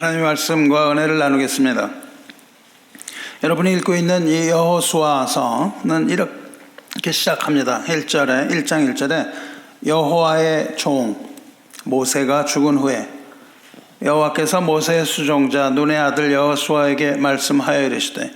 하나님의 말씀과 은혜를 나누겠습니다. 여러분이 읽고 있는 이 여호수아서는 이렇게 시작합니다. 1장 1절에 여호와의 종 모세가 죽은 후에 여호와께서 모세의 수종자 눈의 아들 여호수아에게 말씀하여 이르시되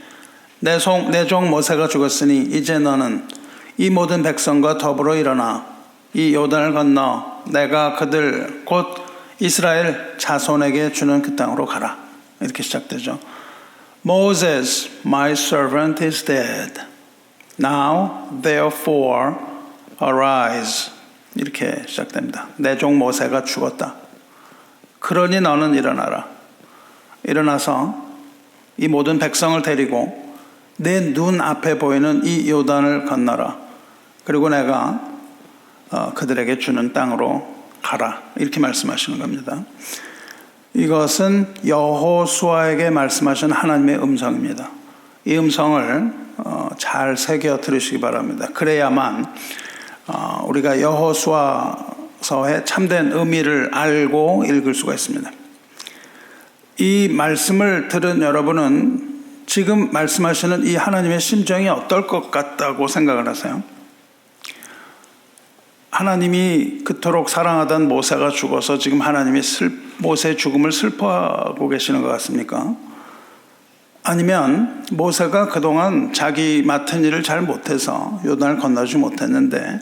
내 종 모세가 죽었으니 이제 너는 이 모든 백성과 더불어 일어나 이 요단을 건너 내가 그들 곧 이스라엘 자손에게 주는 그 땅으로 가라. 이렇게 시작되죠. Moses, my servant is dead. Now therefore arise. 이렇게 시작됩니다. 내 종 모세가 죽었다. 그러니 너는 일어나라. 일어나서 이 모든 백성을 데리고 내 눈 앞에 보이는 이 요단을 건너라. 그리고 내가 그들에게 주는 땅으로 가라. 이렇게 말씀하시는 겁니다. 이것은 여호수아에게 말씀하신 하나님의 음성입니다. 이 음성을 잘 새겨 들으시기 바랍니다. 그래야만 우리가 여호수아서의 참된 의미를 알고 읽을 수가 있습니다. 이 말씀을 들은 여러분은 지금 말씀하시는 이 하나님의 심정이 어떨 것 같다고 생각을 하세요? 하나님이 그토록 사랑하던 모세가 죽어서 지금 하나님이 모세의 죽음을 슬퍼하고 계시는 것 같습니까? 아니면 모세가 그동안 자기 맡은 일을 잘 못해서 요단을 건너지 못했는데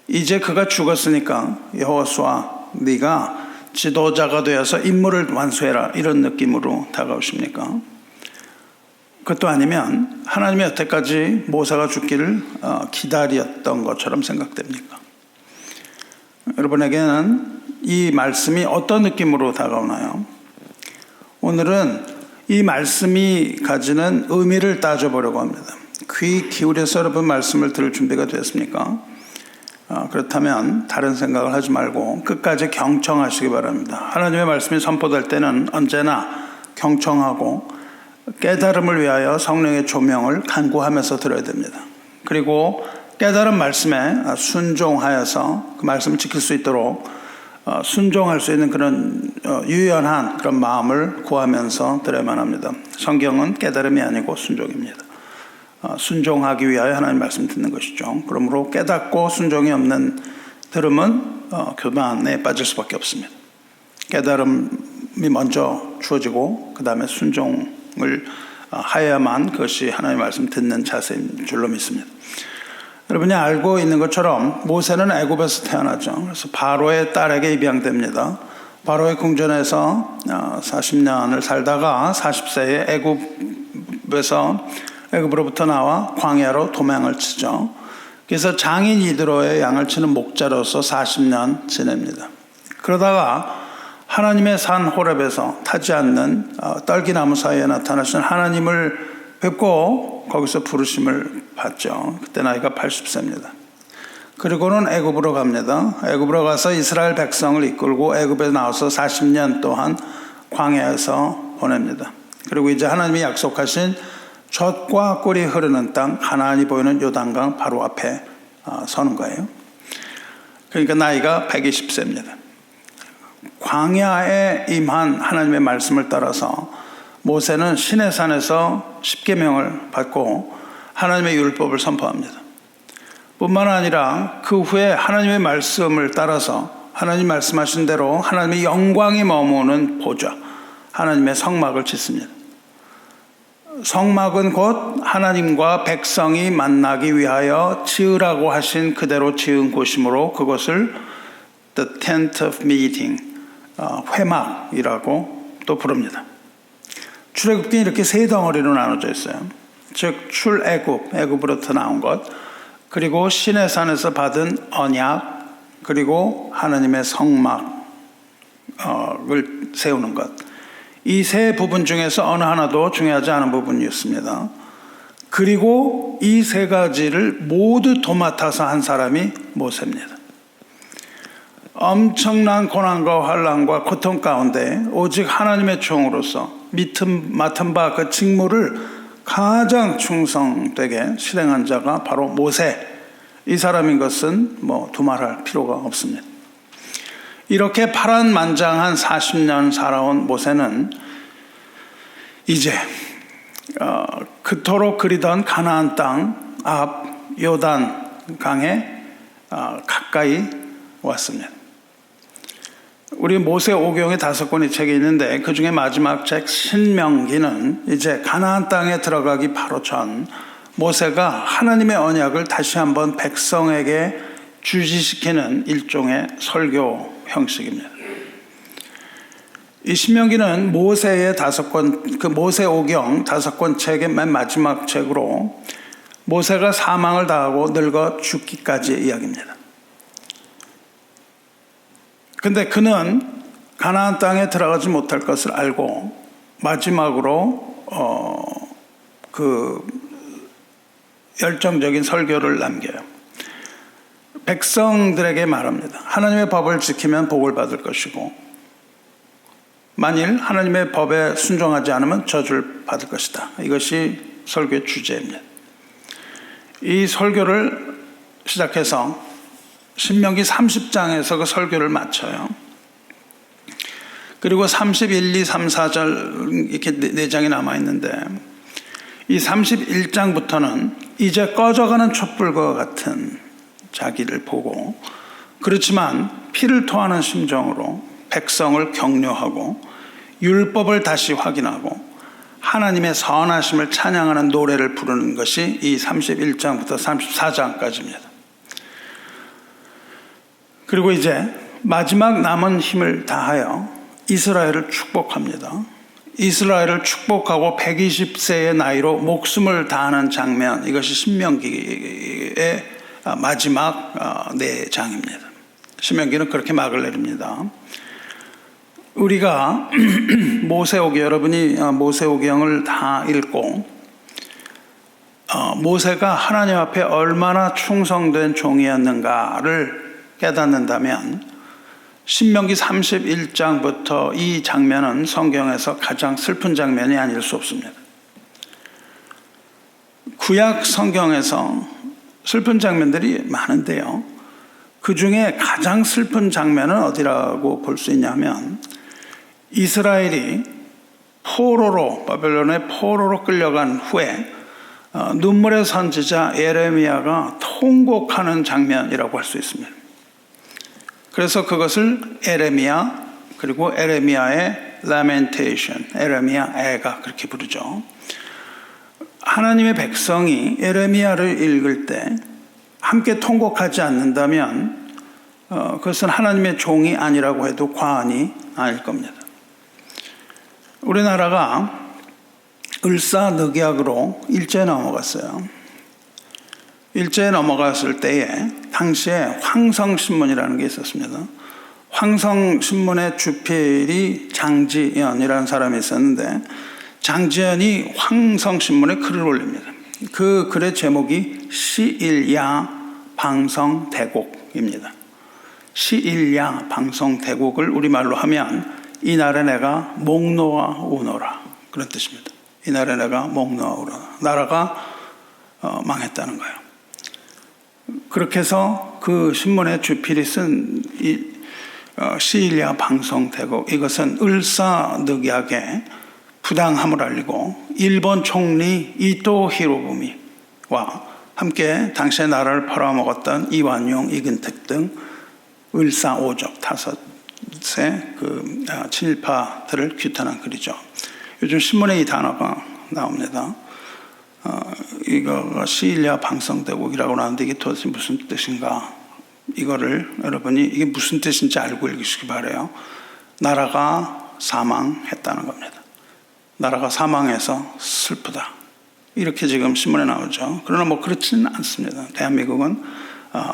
이제 그가 죽었으니까 여호수아 네가 지도자가 되어서 임무를 완수해라, 이런 느낌으로 다가오십니까? 그것도 아니면 하나님이 여태까지 모세가 죽기를 기다렸던 것처럼 생각됩니까? 여러분에게는 이 말씀이 어떤 느낌으로 다가오나요? 오늘은 이 말씀이 가지는 의미를 따져보려고 합니다. 귀 기울여서 여러분 말씀을 들을 준비가 되었습니까? 그렇다면 다른 생각을 하지 말고 끝까지 경청하시기 바랍니다. 하나님의 말씀이 선포될 때는 언제나 경청하고 깨달음을 위하여 성령의 조명을 간구하면서 들어야 됩니다. 그리고 깨달은 말씀에 순종하여서 그 말씀을 지킬 수 있도록 순종할 수 있는 그런 유연한 그런 마음을 구하면서 들어야만 합니다. 성경은 깨달음이 아니고 순종입니다. 순종하기 위하여 하나님 말씀 듣는 것이죠. 그러므로 깨닫고 순종이 없는 들음은 교만에 빠질 수밖에 없습니다. 깨달음이 먼저 주어지고 그 다음에 순종을 하여야만 그것이 하나님의 말씀 듣는 자세인 줄로 믿습니다. 여러분이 알고 있는 것처럼 모세는 애굽에서 태어나죠. 그래서 바로의 딸에게 입양됩니다. 바로의 궁전에서 40년을 살다가 40세에 애굽으로부터 나와 광야로 도망을 치죠. 그래서 장인 이드로의 양을 치는 목자로서 40년 지냅니다. 그러다가 하나님의 산 호렙에서 타지 않는 떨기나무 사이에 나타나신 하나님을 뵙고 거기서 부르심을 받죠. 그때 나이가 80세입니다. 그리고는 애굽으로 갑니다. 애굽으로 가서 이스라엘 백성을 이끌고 애굽에 나와서 40년 동안 광야에서 보냅니다. 그리고 이제 하나님이 약속하신 젖과 꿀이 흐르는 땅, 가나안이 보이는 요단강 바로 앞에 서는 거예요. 그러니까 나이가 120세입니다. 광야에 임한 하나님의 말씀을 따라서 모세는 시내산에서 십계명을 받고 하나님의 율법을 선포합니다. 뿐만 아니라 그 후에 하나님의 말씀을 따라서 하나님 말씀하신 대로 하나님의 영광이 머무는 보좌, 하나님의 성막을 짓습니다. 성막은 곧 하나님과 백성이 만나기 위하여 지으라고 하신 그대로 지은 곳이므로 그것을 The Tent of Meeting, 회막이라고 또 부릅니다. 출애굽기는 이렇게 세 덩어리로 나눠져 있어요. 즉 애굽으로부터 나온 것, 그리고 시내산에서 받은 언약, 그리고 하나님의 성막을 세우는 것. 이 세 부분 중에서 어느 하나도 중요하지 않은 부분이었습니다. 그리고 이 세 가지를 모두 도맡아서 한 사람이 모세입니다. 엄청난 고난과 환난과 고통 가운데 오직 하나님의 종으로서 맡은 바 그 직무를 가장 충성되게 실행한 자가 바로 모세, 이 사람인 것은 두말할 필요가 없습니다. 이렇게 파란만장한 40년 살아온 모세는 이제 그토록 그리던 가나안 땅 앞 요단 강에 가까이 왔습니다. 우리 모세 오경의 5권의 책이 있는데 그 중에 마지막 책 신명기는 이제 가나안 땅에 들어가기 바로 전 모세가 하나님의 언약을 다시 한번 백성에게 주지시키는 일종의 설교 형식입니다. 이 신명기는 모세의 5권, 그 모세 오경 5권 책의 맨 마지막 책으로 모세가 사망을 당하고 늙어 죽기까지 이야기입니다. 근데 그는 가나안 땅에 들어가지 못할 것을 알고 마지막으로 그 열정적인 설교를 남겨요. 백성들에게 말합니다. 하나님의 법을 지키면 복을 받을 것이고 만일 하나님의 법에 순종하지 않으면 저주를 받을 것이다. 이것이 설교의 주제입니다. 이 설교를 시작해서 신명기 30장에서 그 설교를 마쳐요. 그리고 31, 2, 3, 4절 이렇게 4장이 남아있는데 이 31장부터는 이제 꺼져가는 촛불과 같은 자기를 보고 그렇지만 피를 토하는 심정으로 백성을 격려하고 율법을 다시 확인하고 하나님의 선하심을 찬양하는 노래를 부르는 것이 이 31장부터 34장까지입니다. 그리고 이제 마지막 남은 힘을 다하여 이스라엘을 축복합니다. 이스라엘을 축복하고 120세의 나이로 목숨을 다하는 장면, 이것이 신명기의 마지막 4장입니다. 신명기는 그렇게 막을 내립니다. 우리가 모세오경, 여러분이 모세오경을 다 읽고 모세가 하나님 앞에 얼마나 충성된 종이었는가를 깨닫는다면 신명기 31장부터 이 장면은 성경에서 가장 슬픈 장면이 아닐 수 없습니다. 구약 성경에서 슬픈 장면들이 많은데요. 그 중에 가장 슬픈 장면은 어디라고 볼 수 있냐면 이스라엘이 포로로 바벨론의 포로로 끌려간 후에 눈물의 선지자 예레미야가 통곡하는 장면이라고 할 수 있습니다. 그래서 그것을 에레미야 그리고 에레미야의 lamentation, 에레미야 애가 그렇게 부르죠. 하나님의 백성이 에레미야를 읽을 때 함께 통곡하지 않는다면 그것은 하나님의 종이 아니라고 해도 과언이 아닐 겁니다. 우리나라가 을사늑약으로 일제에 넘어갔어요. 일제에 넘어갔을 때에 당시에 황성신문이라는 게 있었습니다. 황성신문의 주필이 장지연이라는 사람이 있었는데 장지연이 황성신문에 글을 올립니다. 그 글의 제목이 시일야 방성대곡입니다. 시일야 방성대곡을 우리말로 하면 이날에 내가 목 놓아 우노라, 그런 뜻입니다. 이날에 내가 목 놓아 우노라. 나라가 망했다는 거예요. 그렇게 해서 그 신문의 주필이 쓴 시일야 방성대곡, 이것은 을사늑약의 부당함을 알리고 일본 총리 이토 히로부미와 함께 당시의 나라를 팔아먹었던 이완용, 이근택 등 을사오적 5의 그 친일파들을 규탄한 글이죠. 요즘 신문에 이 단어가 나옵니다. 이거가 시일야 방성대곡이라고 나오는데 이게 도대체 무슨 뜻인가? 이거를 여러분이 이게 무슨 뜻인지 알고 읽으시기 바라요. 나라가 사망했다는 겁니다. 나라가 사망해서 슬프다. 이렇게 지금 신문에 나오죠. 그러나 뭐 그렇지는 않습니다. 대한민국은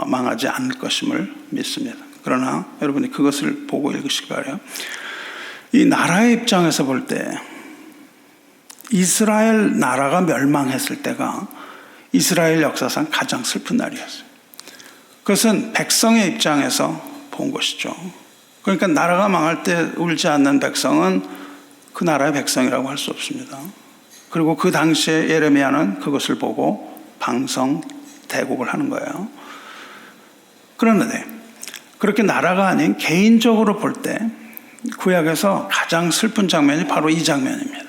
망하지 않을 것임을 믿습니다. 그러나 여러분이 그것을 보고 읽으시기 바라요. 이 나라의 입장에서 볼 때 이스라엘 나라가 멸망했을 때가 이스라엘 역사상 가장 슬픈 날이었어요. 그것은 백성의 입장에서 본 것이죠. 그러니까 나라가 망할 때 울지 않는 백성은 그 나라의 백성이라고 할 수 없습니다. 그리고 그 당시에 예레미야는 그것을 보고 방성대곡을 하는 거예요. 그런데 그렇게 나라가 아닌 개인적으로 볼 때 구약에서 가장 슬픈 장면이 바로 이 장면입니다.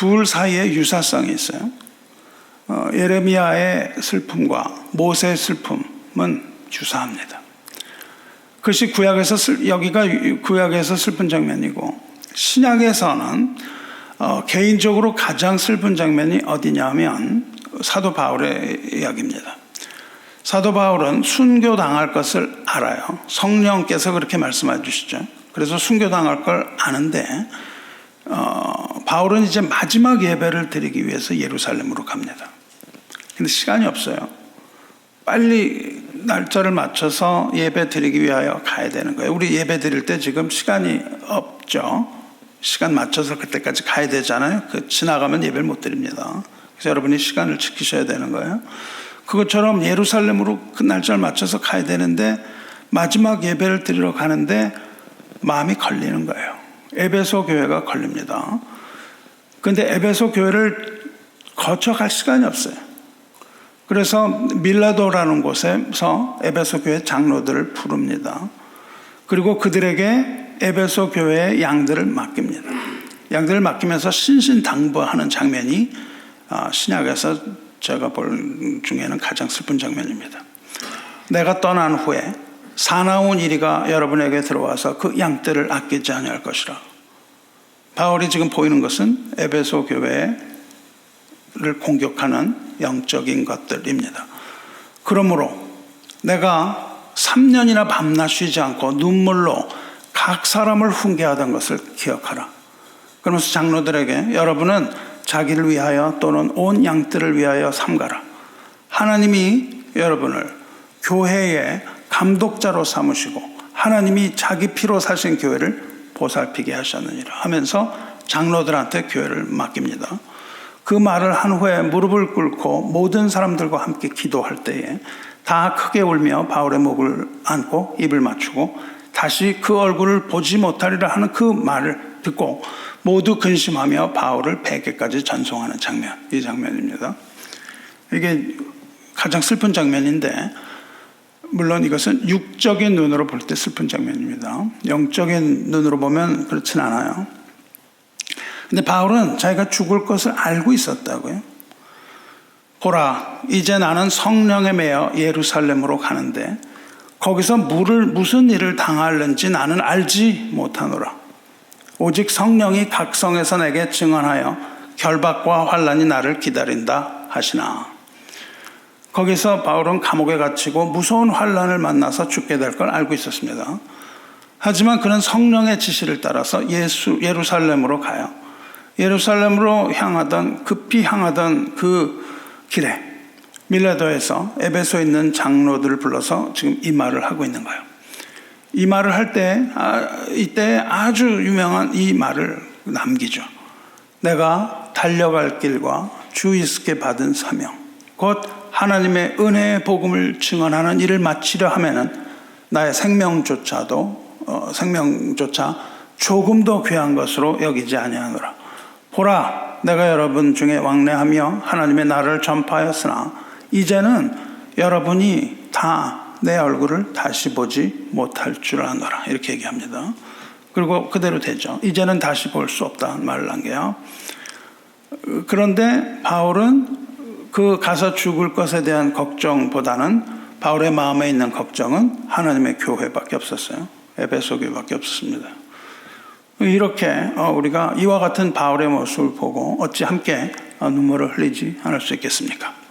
둘 사이에 유사성이 있어요. 예레미야의 슬픔과 모세의 슬픔은 유사합니다. 그것이 여기가 구약에서 슬픈 장면이고, 신약에서는 개인적으로 가장 슬픈 장면이 어디냐면 사도 바울의 이야기입니다. 사도 바울은 순교당할 것을 알아요. 성령께서 그렇게 말씀해 주시죠. 그래서 순교당할 걸 아는데 바울은 이제 마지막 예배를 드리기 위해서 예루살렘으로 갑니다. 근데 시간이 없어요. 빨리 날짜를 맞춰서 예배 드리기 위하여 가야 되는 거예요. 우리 예배 드릴 때 지금 시간이 없죠. 시간 맞춰서 그때까지 가야 되잖아요. 지나가면 예배를 못 드립니다. 그래서 여러분이 시간을 지키셔야 되는 거예요. 그것처럼 예루살렘으로 그 날짜를 맞춰서 가야 되는데 마지막 예배를 드리러 가는데 마음이 걸리는 거예요. 에베소 교회가 걸립니다. 그런데 에베소 교회를 거쳐갈 시간이 없어요. 그래서 밀라도라는 곳에서 에베소 교회 장로들을 부릅니다. 그리고 그들에게 에베소 교회의 양들을 맡깁니다. 양들을 맡기면서 신신당부하는 장면이 신약에서 제가 볼 중에는 가장 슬픈 장면입니다. 내가 떠난 후에 사나운 이리가 여러분에게 들어와서 그 양떼를 아끼지 아니할 것이라. 바울이 지금 보이는 것은 에베소 교회를 공격하는 영적인 것들입니다. 그러므로 내가 3년이나 밤낮 쉬지 않고 눈물로 각 사람을 훈계하던 것을 기억하라. 그러면서 장로들에게 여러분은 자기를 위하여 또는 온 양들을 위하여 삼가라. 하나님이 여러분을 교회의 감독자로 삼으시고 하나님이 자기 피로 사신 교회를 보살피게 하셨느니라 하면서 장로들한테 교회를 맡깁니다. 그 말을 한 후에 무릎을 꿇고 모든 사람들과 함께 기도할 때에 다 크게 울며 바울의 목을 안고 입을 맞추고 다시 그 얼굴을 보지 못하리라 하는 그 말을 듣고 모두 근심하며 바울을 베개까지 전송하는 장면, 이 장면입니다. 이게 가장 슬픈 장면인데 물론 이것은 육적인 눈으로 볼 때 슬픈 장면입니다. 영적인 눈으로 보면 그렇진 않아요. 근데 바울은 자기가 죽을 것을 알고 있었다고요. 보라, 이제 나는 성령에 매여 예루살렘으로 가는데 거기서 무슨 일을 당할는지 나는 알지 못하노라. 오직 성령이 각 성에서 내게 증언하여 결박과 환난이 나를 기다린다 하시나. 거기서 바울은 감옥에 갇히고 무서운 환난을 만나서 죽게 될 걸 알고 있었습니다. 하지만 그는 성령의 지시를 따라서 예루살렘으로 가요. 예루살렘으로 급히 향하던 그 길에 밀라도에서 에베소에 있는 장로들을 불러서 지금 이 말을 하고 있는 거예요. 이 말을 할 때 이때 아주 유명한 이 말을 남기죠. 내가 달려갈 길과 주 예수께 받은 사명 곧 하나님의 은혜의 복음을 증언하는 일을 마치려 하면은 나의 생명조차 조금도 귀한 것으로 여기지 아니하노라. 보라, 내가 여러분 중에 왕래하며 하나님의 나라를 전파하였으나 이제는 여러분이 다 내 얼굴을 다시 보지 못할 줄 아노라. 이렇게 얘기합니다. 그리고 그대로 되죠. 이제는 다시 볼 수 없다는 말을 한 게요. 그런데 바울은 그 가서 죽을 것에 대한 걱정보다는 바울의 마음에 있는 걱정은 하나님의 교회밖에 없었어요. 에베소 교회밖에 없었습니다. 이렇게 우리가 이와 같은 바울의 모습을 보고 어찌 함께 눈물을 흘리지 않을 수 있겠습니까?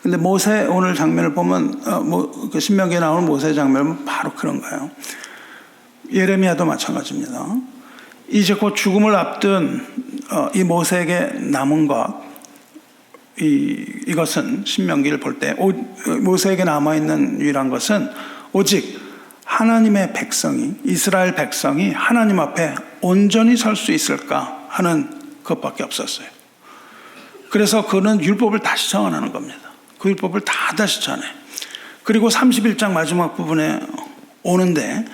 근데 모세 오늘 장면을 보면 그 신명기에 나오는 모세 장면은 바로 그런 거예요. 예레미야도 마찬가지입니다. 이제 곧 죽음을 앞둔 이 모세에게 남은 것, 이것은 신명기를 볼 때 모세에게 남아있는 유일한 것은 오직 하나님의 백성이, 이스라엘 백성이 하나님 앞에 온전히 설 수 있을까 하는 것밖에 없었어요. 그래서 그는 율법을 다시 정언하는 겁니다. 그 율법을 다 다시 전해. 그리고 31장 마지막 부분에 오는데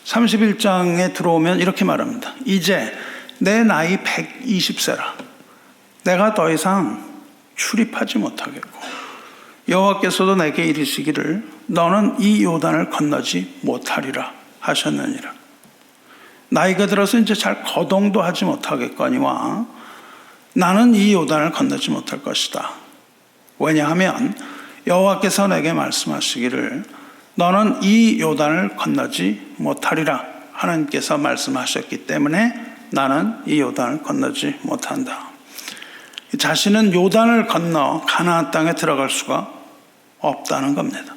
31장에 들어오면 이렇게 말합니다. 이제 내 나이 120세라. 내가 더 이상 출입하지 못하겠고 여호와께서도 내게 이르시기를 너는 이 요단을 건너지 못하리라 하셨느니라. 나이가 들어서 이제 잘 거동도 하지 못하겠거니와 나는 이 요단을 건너지 못할 것이다. 왜냐하면 여호와께서 내게 말씀하시기를 너는 이 요단을 건너지 못하리라. 하나님께서 말씀하셨기 때문에 나는 이 요단을 건너지 못한다. 자신은 요단을 건너 가나안 땅에 들어갈 수가 없다는 겁니다.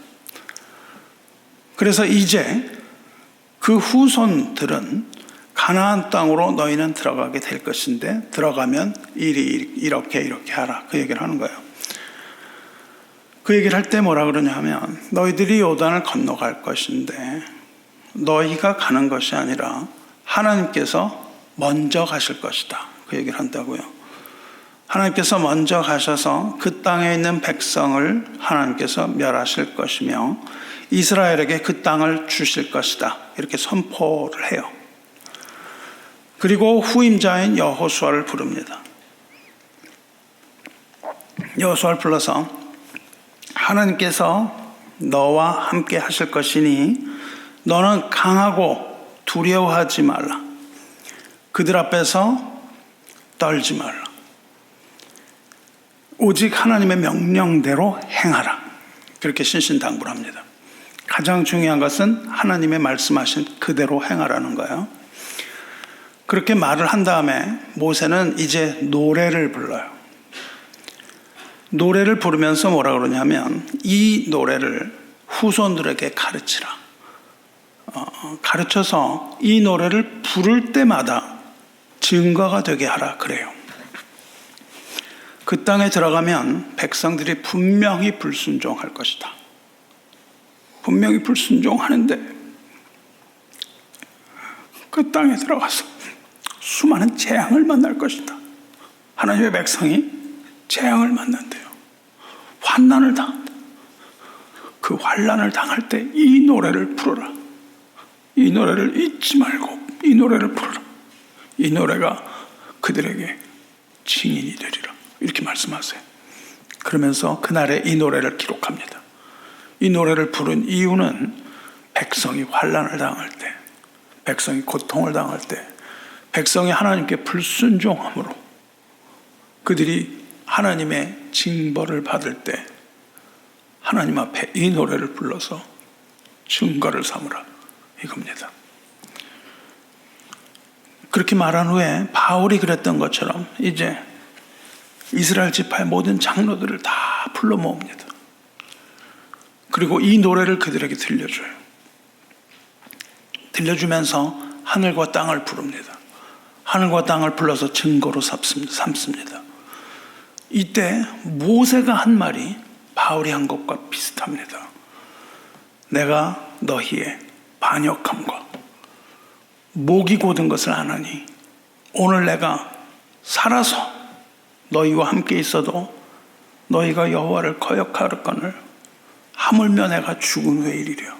그래서 이제 그 후손들은 가나안 땅으로 너희는 들어가게 될 것인데 들어가면 이렇게 하라. 그 얘기를 하는 거예요. 그 얘기를 할 때 뭐라 그러냐 하면 너희들이 요단을 건너갈 것인데 너희가 가는 것이 아니라 하나님께서 먼저 가실 것이다. 그 얘기를 한다고요. 하나님께서 먼저 가셔서 그 땅에 있는 백성을 하나님께서 멸하실 것이며 이스라엘에게 그 땅을 주실 것이다. 이렇게 선포를 해요. 그리고 후임자인 여호수아를 부릅니다. 여호수아를 불러서 하나님께서 너와 함께 하실 것이니 너는 강하고 두려워하지 말라. 그들 앞에서 떨지 말라. 오직 하나님의 명령대로 행하라. 그렇게 신신당부를 합니다. 가장 중요한 것은 하나님의 말씀하신 그대로 행하라는 거예요. 그렇게 말을 한 다음에 모세는 이제 노래를 불러요. 노래를 부르면서 뭐라 그러냐면 이 노래를 후손들에게 가르치라. 가르쳐서 이 노래를 부를 때마다 증거가 되게 하라 그래요. 그 땅에 들어가면 백성들이 분명히 불순종할 것이다. 분명히 불순종하는데 그 땅에 들어가서 수많은 재앙을 만날 것이다. 하나님의 백성이 재앙을 만난대요. 환난을 당한다. 그 환난을 당할 때 이 노래를 부르라. 이 노래를 잊지 말고 이 노래를 부르라. 이 노래가 그들에게 증인이 되리라. 이렇게 말씀하세요. 그러면서 그날에 이 노래를 기록합니다. 이 노래를 부른 이유는 백성이 환난을 당할 때, 백성이 고통을 당할 때, 백성이 하나님께 불순종함으로 그들이 하나님의 징벌을 받을 때 하나님 앞에 이 노래를 불러서 증거를 삼으라 이겁니다. 그렇게 말한 후에 바울이 그랬던 것처럼 이제 이스라엘 지파의 모든 장로들을 다 불러 모읍니다. 그리고 이 노래를 그들에게 들려줘요. 들려주면서 하늘과 땅을 부릅니다. 하늘과 땅을 불러서 증거로 삼습니다. 이때 모세가 한 말이 바울이 한 것과 비슷합니다. 내가 너희의 반역함과 목이 곧은 것을 아나니 오늘 내가 살아서 너희와 함께 있어도 너희가 여호와를 거역하거늘 하물며 내가 죽은 후에 이르려.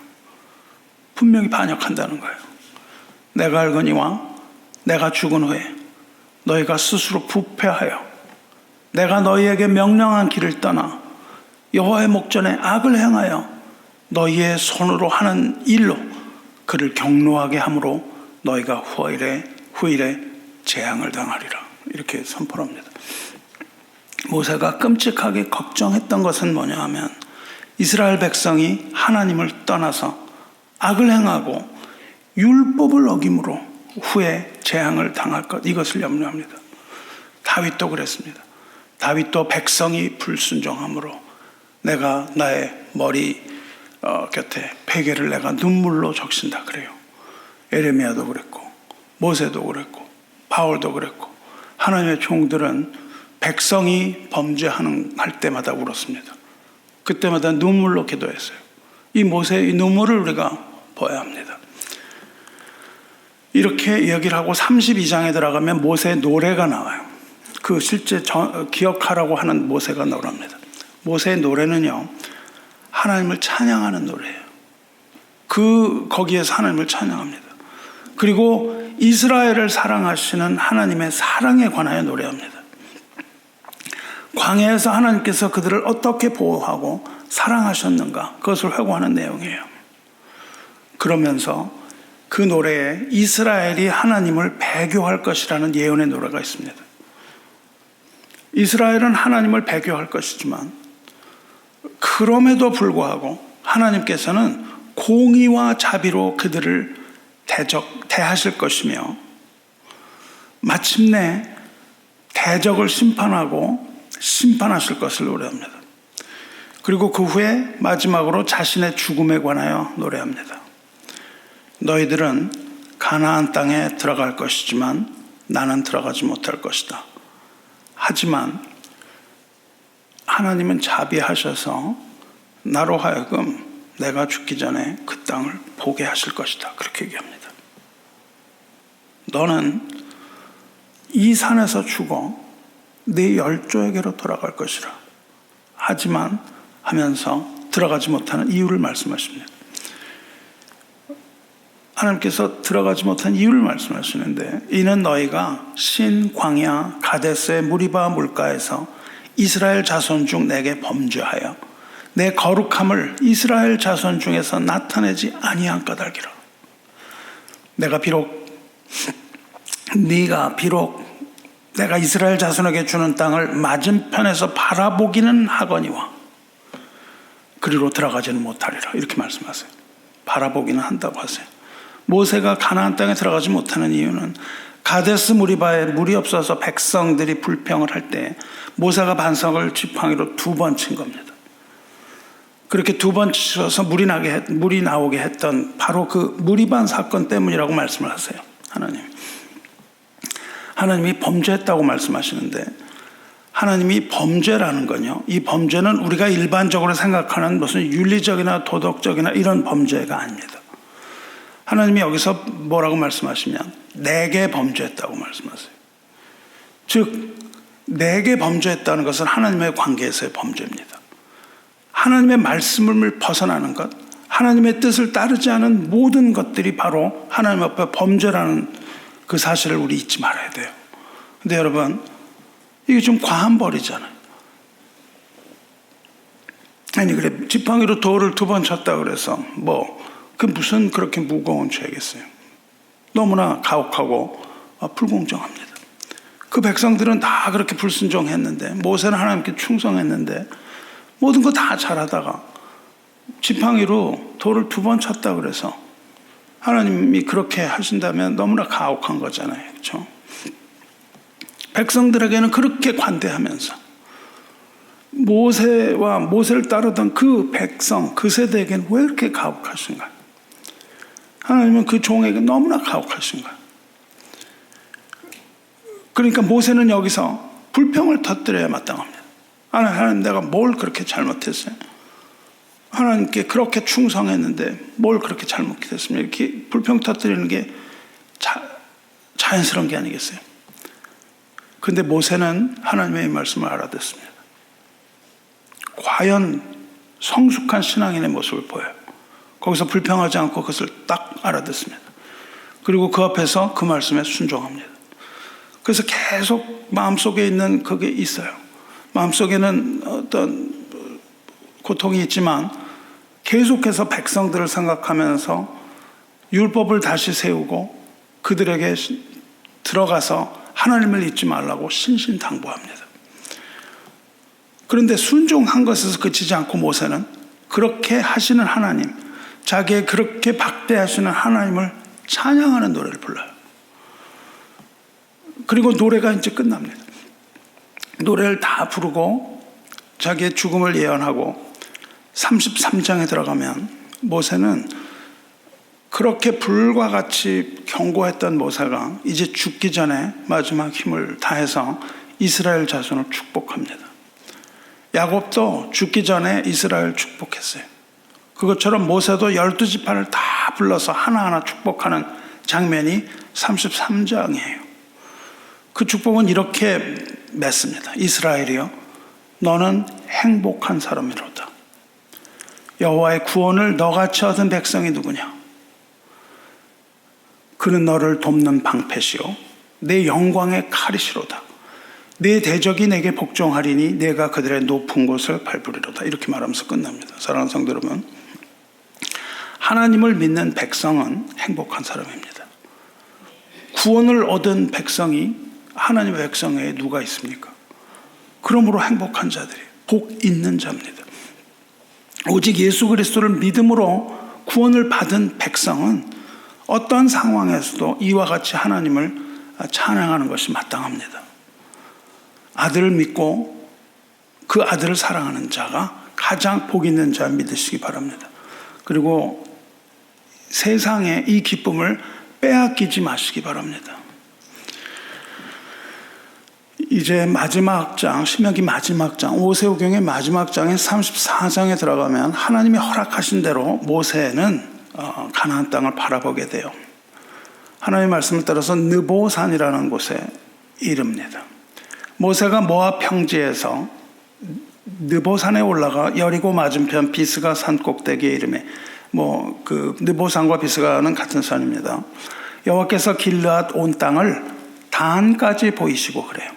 분명히 반역한다는 거예요. 내가 알거니와 내가 죽은 후에 너희가 스스로 부패하여 내가 너희에게 명령한 길을 떠나 여호와의 목전에 악을 행하여 너희의 손으로 하는 일로 그를 경노하게 함으로 너희가 후일에 재앙을 당하리라. 이렇게 선포합니다. 모세가 끔찍하게 걱정했던 것은 뭐냐 하면 이스라엘 백성이 하나님을 떠나서 악을 행하고 율법을 어김으로 후에 재앙을 당할 것, 이것을 염려합니다. 다윗도 그랬습니다. 다윗도 백성이 불순종함으로 내가 나의 머리 곁에 베개를 내가 눈물로 적신다 그래요. 에레미야도 그랬고 모세도 그랬고 바울도 그랬고 하나님의 종들은 백성이 할 때마다 울었습니다. 그때마다 눈물로 기도했어요. 이 모세의 눈물을 우리가 봐야 합니다. 이렇게 이야기를 하고 32장에 들어가면 모세의 노래가 나와요. 그 실제 기억하라고 하는 모세가 노래합니다. 모세의 노래는요, 하나님을 찬양하는 노래예요. 거기에서 하나님을 찬양합니다. 그리고 이스라엘을 사랑하시는 하나님의 사랑에 관하여 노래합니다. 광야에서 하나님께서 그들을 어떻게 보호하고 사랑하셨는가, 그것을 회고하는 내용이에요. 그러면서 그 노래에 이스라엘이 하나님을 배교할 것이라는 예언의 노래가 있습니다. 이스라엘은 하나님을 배교할 것이지만 그럼에도 불구하고 하나님께서는 공의와 자비로 그들을 대하실 것이며 마침내 대적을 심판하실 것을 노래합니다. 그리고 그 후에 마지막으로 자신의 죽음에 관하여 노래합니다. 너희들은 가나안 땅에 들어갈 것이지만 나는 들어가지 못할 것이다. 하지만 하나님은 자비하셔서 나로 하여금 내가 죽기 전에 그 땅을 보게 하실 것이다. 그렇게 얘기합니다. 너는 이 산에서 죽어 네 열조에게로 돌아갈 것이라. 하지만 하면서 들어가지 못하는 이유를 말씀하십니다. 하나님께서 들어가지 못한 이유를 말씀하시는데 이는 너희가 신 광야 가데스의 무리바 물가에서 이스라엘 자손 중 내게 범죄하여 내 거룩함을 이스라엘 자손 중에서 나타내지 아니한 까닭이라. 네가 비록 내가 이스라엘 자손에게 주는 땅을 맞은편에서 바라보기는 하거니와 그리로 들어가지는 못하리라. 이렇게 말씀하세요. 바라보기는 한다고 하세요. 모세가 가나안 땅에 들어가지 못하는 이유는 가데스 무리바에 물이 없어서 백성들이 불평을 할 때 모세가 반석을 지팡이로 2번 친 겁니다. 그렇게 2번 치셔서 물이 나오게 했던 바로 그 무리반 사건 때문이라고 말씀을 하세요. 하나님이 범죄했다고 말씀하시는데 하나님이 범죄라는 건요, 이 범죄는 우리가 일반적으로 생각하는 무슨 윤리적이나 도덕적이나 이런 범죄가 아닙니다. 하나님이 여기서 뭐라고 말씀하시면 내게 범죄했다고 말씀하세요. 즉 내게 범죄했다는 것은 하나님의 관계에서의 범죄입니다. 하나님의 말씀을 벗어나는 것, 하나님의 뜻을 따르지 않은 모든 것들이 바로 하나님 앞에 범죄라는 그 사실을 우리 잊지 말아야 돼요. 근데 여러분, 이게 좀 과한 벌이잖아요. 아니 그래 지팡이로 돌을 2번 쳤다 그래서 그 무슨 그렇게 무거운 죄겠어요. 너무나 가혹하고 불공정합니다. 그 백성들은 다 그렇게 불순종했는데 모세는 하나님께 충성했는데 모든 거 다 잘하다가 지팡이로 돌을 2번 쳤다 그래서 하나님이 그렇게 하신다면 너무나 가혹한 거잖아요. 그렇죠? 백성들에게는 그렇게 관대하면서 모세를 따르던 그 백성, 그 세대에게는 왜 이렇게 가혹하신가요? 하나님은 그 종에게 너무나 가혹하신가요? 그러니까 모세는 여기서 불평을 터뜨려야 마땅합니다. 하나님 내가 뭘 그렇게 잘못했어요? 하나님께 그렇게 충성했는데 뭘 그렇게 잘못했습니까? 이렇게 불평 터뜨리는 게 자연스러운 게 아니겠어요? 근데 모세는 하나님의 말씀을 알아듣습니다. 과연 성숙한 신앙인의 모습을 보여요. 거기서 불평하지 않고 그것을 딱 알아듣습니다. 그리고 그 앞에서 그 말씀에 순종합니다. 그래서 계속 마음속에 있는 그게 있어요. 마음속에는 어떤 고통이 있지만 계속해서 백성들을 생각하면서 율법을 다시 세우고 그들에게 들어가서 하나님을 잊지 말라고 신신당부합니다. 그런데 순종한 것에서 그치지 않고 모세는 그렇게 하시는 하나님, 자기의 그렇게 박대하시는 하나님을 찬양하는 노래를 불러요. 그리고 노래가 이제 끝납니다. 노래를 다 부르고 자기의 죽음을 예언하고 33장에 들어가면 모세는 그렇게 불과 같이 경고했던 모세가 이제 죽기 전에 마지막 힘을 다해서 이스라엘 자손을 축복합니다. 야곱도 죽기 전에 이스라엘 축복했어요. 그것처럼 모세도 12지파를 다 불러서 하나하나 축복하는 장면이 33장이에요. 그 축복은 이렇게 맺습니다. 이스라엘이여 너는 행복한 사람이로다. 여호와의 구원을 너같이 얻은 백성이 누구냐? 그는 너를 돕는 방패시오 내 영광의 칼이시로다. 내 대적이 내게 복종하리니 내가 그들의 높은 곳을 밟으리로다. 이렇게 말하면서 끝납니다. 사랑하는 성도 여러분, 하나님을 믿는 백성은 행복한 사람입니다. 구원을 얻은 백성이 하나님의 백성에 누가 있습니까? 그러므로 행복한 자들이 복 있는 자입니다. 오직 예수 그리스도를 믿음으로 구원을 받은 백성은 어떤 상황에서도 이와 같이 하나님을 찬양하는 것이 마땅합니다. 아들을 믿고 그 아들을 사랑하는 자가 가장 복 있는 자 믿으시기 바랍니다. 그리고 세상에 이 기쁨을 빼앗기지 마시기 바랍니다. 이제 마지막 장, 신명기 마지막 장, 오세오경의 마지막 장인 34장에 들어가면 하나님이 허락하신 대로 모세는 가나안 땅을 바라보게 돼요. 하나님의 말씀을 따라서 느보산이라는 곳에 이릅니다. 모세가 모압 평지에서 느보산에 올라가 여리고 맞은편 비스가 산 꼭대기에 이름에 그 느보산과 비스가는 같은 산입니다. 여호와께서 길르앗 온 땅을 단까지 보이시고 그래요.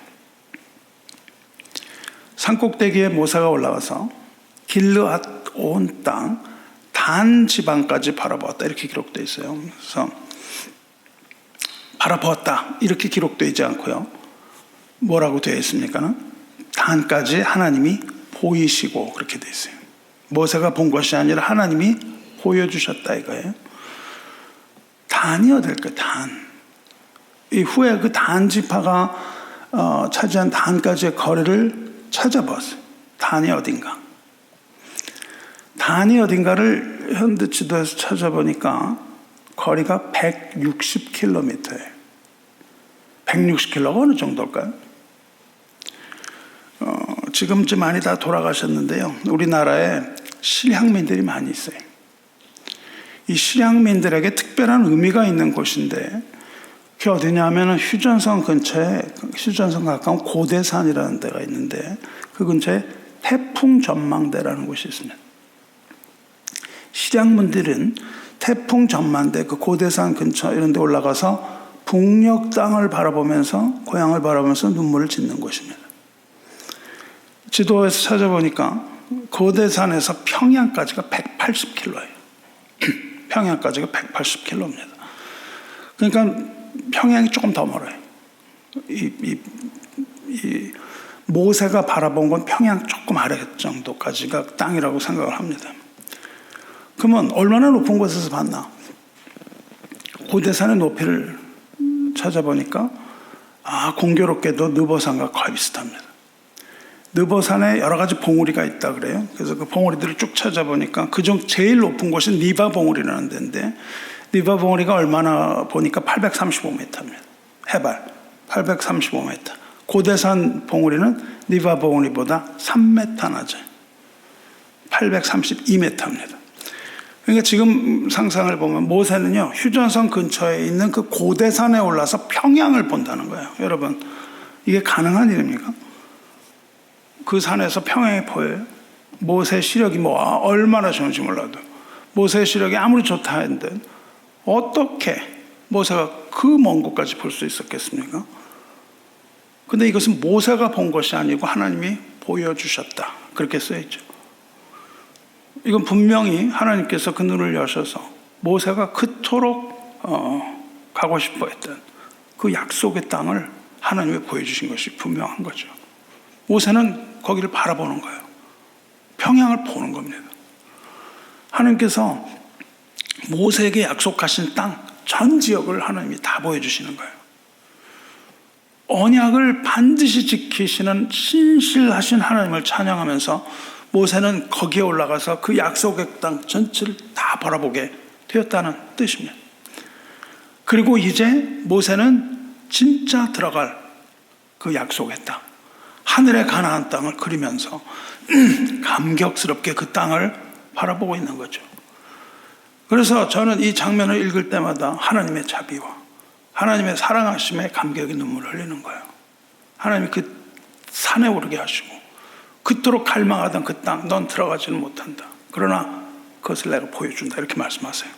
산 꼭대기에 모세가 올라가서 길르앗 온 땅 단 지방까지 바라보았다 이렇게 기록되어 있어요. 그래서 바라보았다 이렇게 기록되어 있지 않고요. 뭐라고 되어 있습니까? 단까지 하나님이 보이시고 그렇게 되어 있어요. 모세가 본 것이 아니라 하나님이 보여주셨다 이거예요. 단이 어딜까? 단. 이후에 그 단 지파가 차지한 단까지의 거리를 찾아봤어요. 단이 어딘가. 단이 어딘가를 현대 지도에서 찾아보니까 거리가 160km예요. 160km가 어느 정도일까요? 지금 좀 많이 다 돌아가셨는데요. 우리나라에 실향민들이 많이 있어요. 이 실향민들에게 특별한 의미가 있는 곳인데 그게 어디냐 하면 휴전선 근처에 휴전선 가까운 고대산이라는 데가 있는데 그 근처에 태풍 전망대라는 곳이 있습니다. 실향민들은 태풍 전망대 그 고대산 근처 이런 데 올라가서 북녘 땅을 바라보면서 고향을 바라보면서 눈물을 짓는 곳입니다. 지도에서 찾아보니까 고대산에서 평양까지가 180km예요. 평양까지가 180km입니다. 그러니까 평양이 조금 더 멀어요. 이 모세가 바라본 건 평양 조금 아래 정도까지가 땅이라고 생각을 합니다. 그러면 얼마나 높은 곳에서 봤나? 고대산의 높이를 찾아보니까 공교롭게도 느보산과 거의 비슷합니다. 느보산에 여러 가지 봉우리가 있다 그래요. 그래서 그 봉우리들을 쭉 찾아보니까 그중 제일 높은 곳이 니바 봉우리라는 데인데 니바 봉우리가 얼마나 보니까 835m입니다. 해발 835m. 고대산 봉우리는 니바 봉우리보다 3m 낮아요. 832m입니다. 그러니까 지금 상상을 보면 모세는요 휴전선 근처에 있는 그 고대산에 올라서 평양을 본다는 거예요. 여러분 이게 가능한 일입니까? 그 산에서 평양이 보여요. 모세 시력이 얼마나 좋은지 몰라도 모세의 시력이 아무리 좋다 했는데 어떻게 모세가 그 먼 곳까지 볼 수 있었겠습니까? 근데 이것은 모세가 본 것이 아니고 하나님이 보여주셨다 그렇게 써있죠. 이건 분명히 하나님께서 그 눈을 여셔서 모세가 그토록 가고 싶어 했던 그 약속의 땅을 하나님이 보여주신 것이 분명한 거죠. 모세는 거기를 바라보는 거예요. 평양을 보는 겁니다. 하나님께서 모세에게 약속하신 땅 전 지역을 하나님이 다 보여주시는 거예요. 언약을 반드시 지키시는 신실하신 하나님을 찬양하면서 모세는 거기에 올라가서 그 약속의 땅 전체를 다 바라보게 되었다는 뜻입니다. 그리고 이제 모세는 진짜 들어갈 그 약속의 땅, 하늘의 가나안 땅을 그리면서 감격스럽게 그 땅을 바라보고 있는 거죠. 그래서 저는 이 장면을 읽을 때마다 하나님의 자비와 하나님의 사랑하심에 감격의 눈물을 흘리는 거예요. 하나님이 그 산에 오르게 하시고 그토록 갈망하던 그 땅 넌 들어가지는 못한다. 그러나 그것을 내가 보여준다 이렇게 말씀하세요.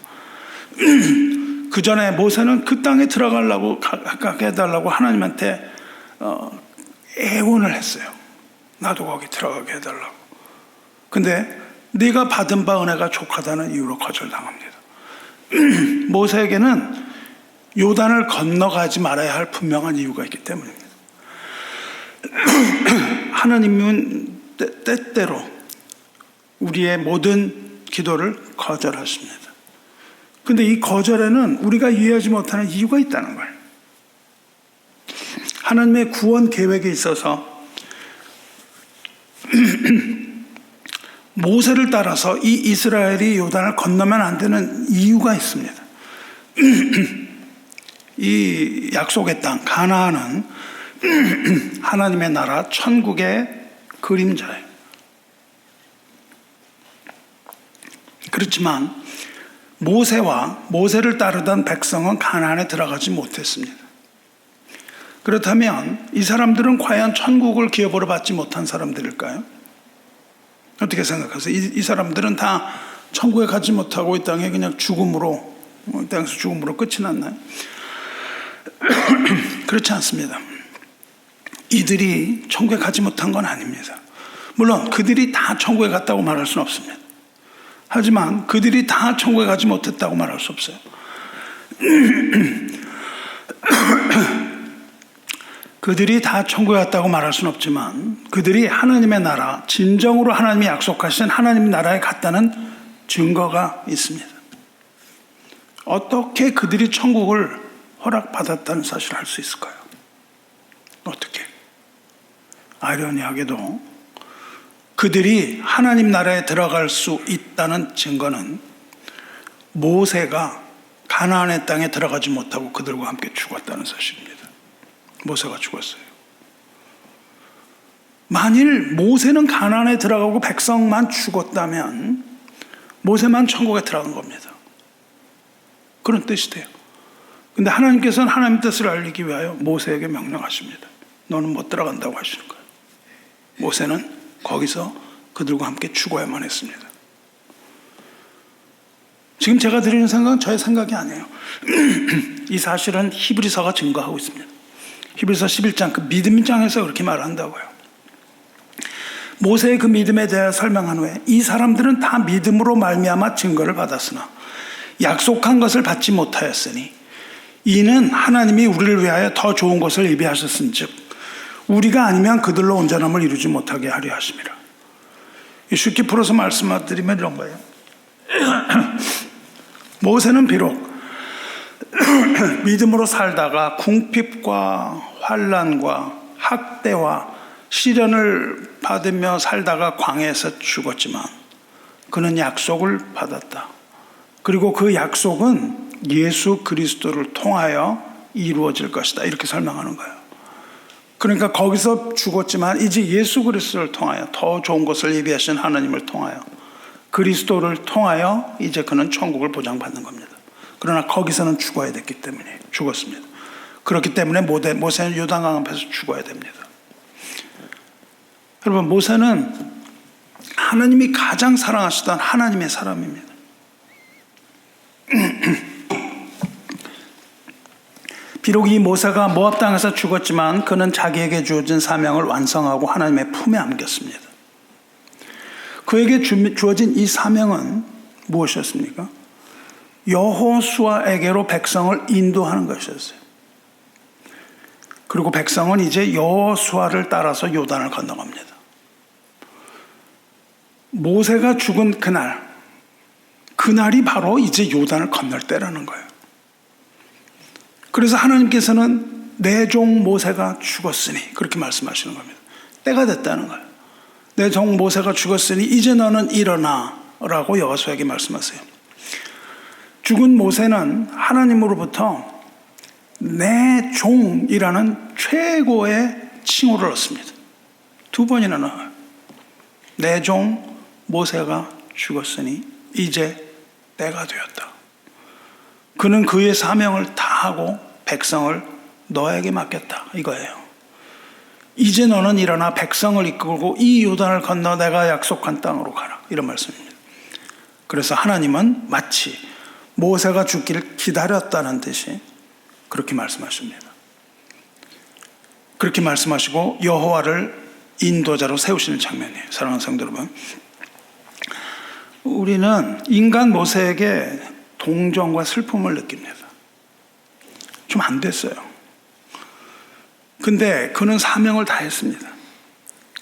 그 전에 모세는 그 땅에 들어가려고 가깝게 해달라고 하나님한테 애원을 했어요. 나도 거기 들어가게 해달라고. 근데 네가 받은 바 은혜가 족하다는 이유로 거절당합니다. 모세에게는 요단을 건너가지 말아야 할 분명한 이유가 있기 때문입니다. 하나님은 때때로 우리의 모든 기도를 거절하십니다. 근데 이 거절에는 우리가 이해하지 못하는 이유가 있다는 거예요. 하나님의 구원 계획에 있어서 모세를 따라서 이 이스라엘이 요단을 건너면 안 되는 이유가 있습니다. 이 약속의 땅 가나안은 하나님의 나라 천국의 그림자예요. 그렇지만 모세를 따르던 백성은 가나안에 들어가지 못했습니다. 그렇다면 이 사람들은 과연 천국을 기업으로 받지 못한 사람들일까요? 어떻게 생각하세요? 이 사람들은 다 천국에 가지 못하고 이 땅에 그냥 죽음으로, 이 땅에서 죽음으로 끝이 났나요? 그렇지 않습니다. 이들이 천국에 가지 못한 건 아닙니다. 물론 그들이 다 천국에 갔다고 말할 수는 없습니다. 하지만 그들이 다 천국에 가지 못했다고 말할 수 없어요. 그들이 다 천국에 갔다고 말할 수는 없지만 그들이 하나님의 나라, 진정으로 하나님이 약속하신 하나님의 나라에 갔다는 증거가 있습니다. 어떻게 그들이 천국을 허락받았다는 사실을 알 수 있을까요? 어떻게? 아이러니하게도 그들이 하나님 나라에 들어갈 수 있다는 증거는 모세가 가나안의 땅에 들어가지 못하고 그들과 함께 죽었다는 사실입니다. 모세가 죽었어요. 만일 모세는 가나안에 들어가고 백성만 죽었다면 모세만 천국에 들어간 겁니다. 그런 뜻이 돼요. 근데 하나님께서는 하나님 뜻을 알리기 위하여 모세에게 명령하십니다. 너는 못 들어간다고 하시는 거예요. 모세는 거기서 그들과 함께 죽어야만 했습니다. 지금 제가 드리는 생각은 저의 생각이 아니에요. 이 사실은 히브리서가 증거하고 있습니다. 히브리서 11장 그 믿음장에서 그렇게 말한다고요. 모세의 그 믿음에 대해 설명한 후에 이 사람들은 다 믿음으로 말미암아 증거를 받았으나 약속한 것을 받지 못하였으니 이는 하나님이 우리를 위하여 더 좋은 것을 예비하셨은즉 우리가 아니면 그들로 온전함을 이루지 못하게 하려 하심이라. 쉽게 풀어서 말씀드리면 이런 거예요. 모세는 비록 믿음으로 살다가 궁핍과 환난과 학대와 시련을 받으며 살다가 광야에서 죽었지만 그는 약속을 받았다. 그리고 그 약속은 예수 그리스도를 통하여 이루어질 것이다. 이렇게 설명하는 거예요. 그러니까 거기서 죽었지만 이제 예수 그리스도를 통하여 더 좋은 것을 예비하신 하나님을 통하여 그리스도를 통하여 이제 그는 천국을 보장받는 겁니다. 그러나 거기서는 죽어야 됐기 때문에 죽었습니다. 그렇기 때문에 모세는 요단강 앞에서 죽어야 됩니다. 여러분, 모세는 하나님이 가장 사랑하시던 하나님의 사람입니다. 비록 이 모세가 모압 땅에서 죽었지만 그는 자기에게 주어진 사명을 완성하고 하나님의 품에 안겼습니다. 그에게 주어진 이 사명은 무엇이었습니까? 여호수아에게로 백성을 인도하는 것이었어요. 그리고 백성은 이제 여호수아를 따라서 요단을 건너갑니다. 모세가 죽은 그날이 바로 이제 요단을 건널 때라는 거예요. 그래서 하나님께서는 내 종 모세가 죽었으니 그렇게 말씀하시는 겁니다. 때가 됐다는 거예요. 내 종 모세가 죽었으니 이제 너는 일어나 라고 여호수아에게 말씀하세요. 죽은 모세는 하나님으로부터 내 종이라는 최고의 칭호를 얻습니다. 2번이나 나와요. 내 종 모세가 죽었으니 이제 때가 되었다. 그는 그의 사명을 다하고 백성을 너에게 맡겼다 이거예요. 이제 너는 일어나 백성을 이끌고 이 요단을 건너 내가 약속한 땅으로 가라 이런 말씀입니다. 그래서 하나님은 마치 모세가 죽기를 기다렸다는 듯이 그렇게 말씀하십니다. 그렇게 말씀하시고 여호와를 인도자로 세우시는 장면이에요. 사랑하는 성도 여러분, 우리는 인간 모세에게 동정과 슬픔을 느낍니다. 좀 안 됐어요. 근데 그는 사명을 다했습니다.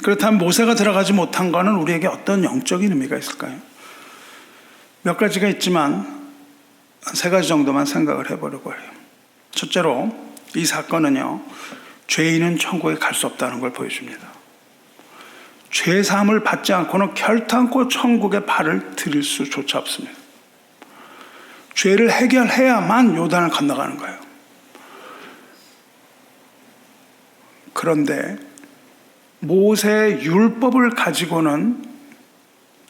그렇다면 모세가 들어가지 못한 것은 우리에게 어떤 영적인 의미가 있을까요? 몇 가지가 있지만 세 가지 정도만 생각을 해보려고 해요. 첫째로 이 사건은요, 죄인은 천국에 갈 수 없다는 걸 보여줍니다. 죄사함을 받지 않고는 결탄코 천국에 발을 들일 수조차 없습니다. 죄를 해결해야만 요단을 건너가는 거예요. 그런데 모세의 율법을 가지고는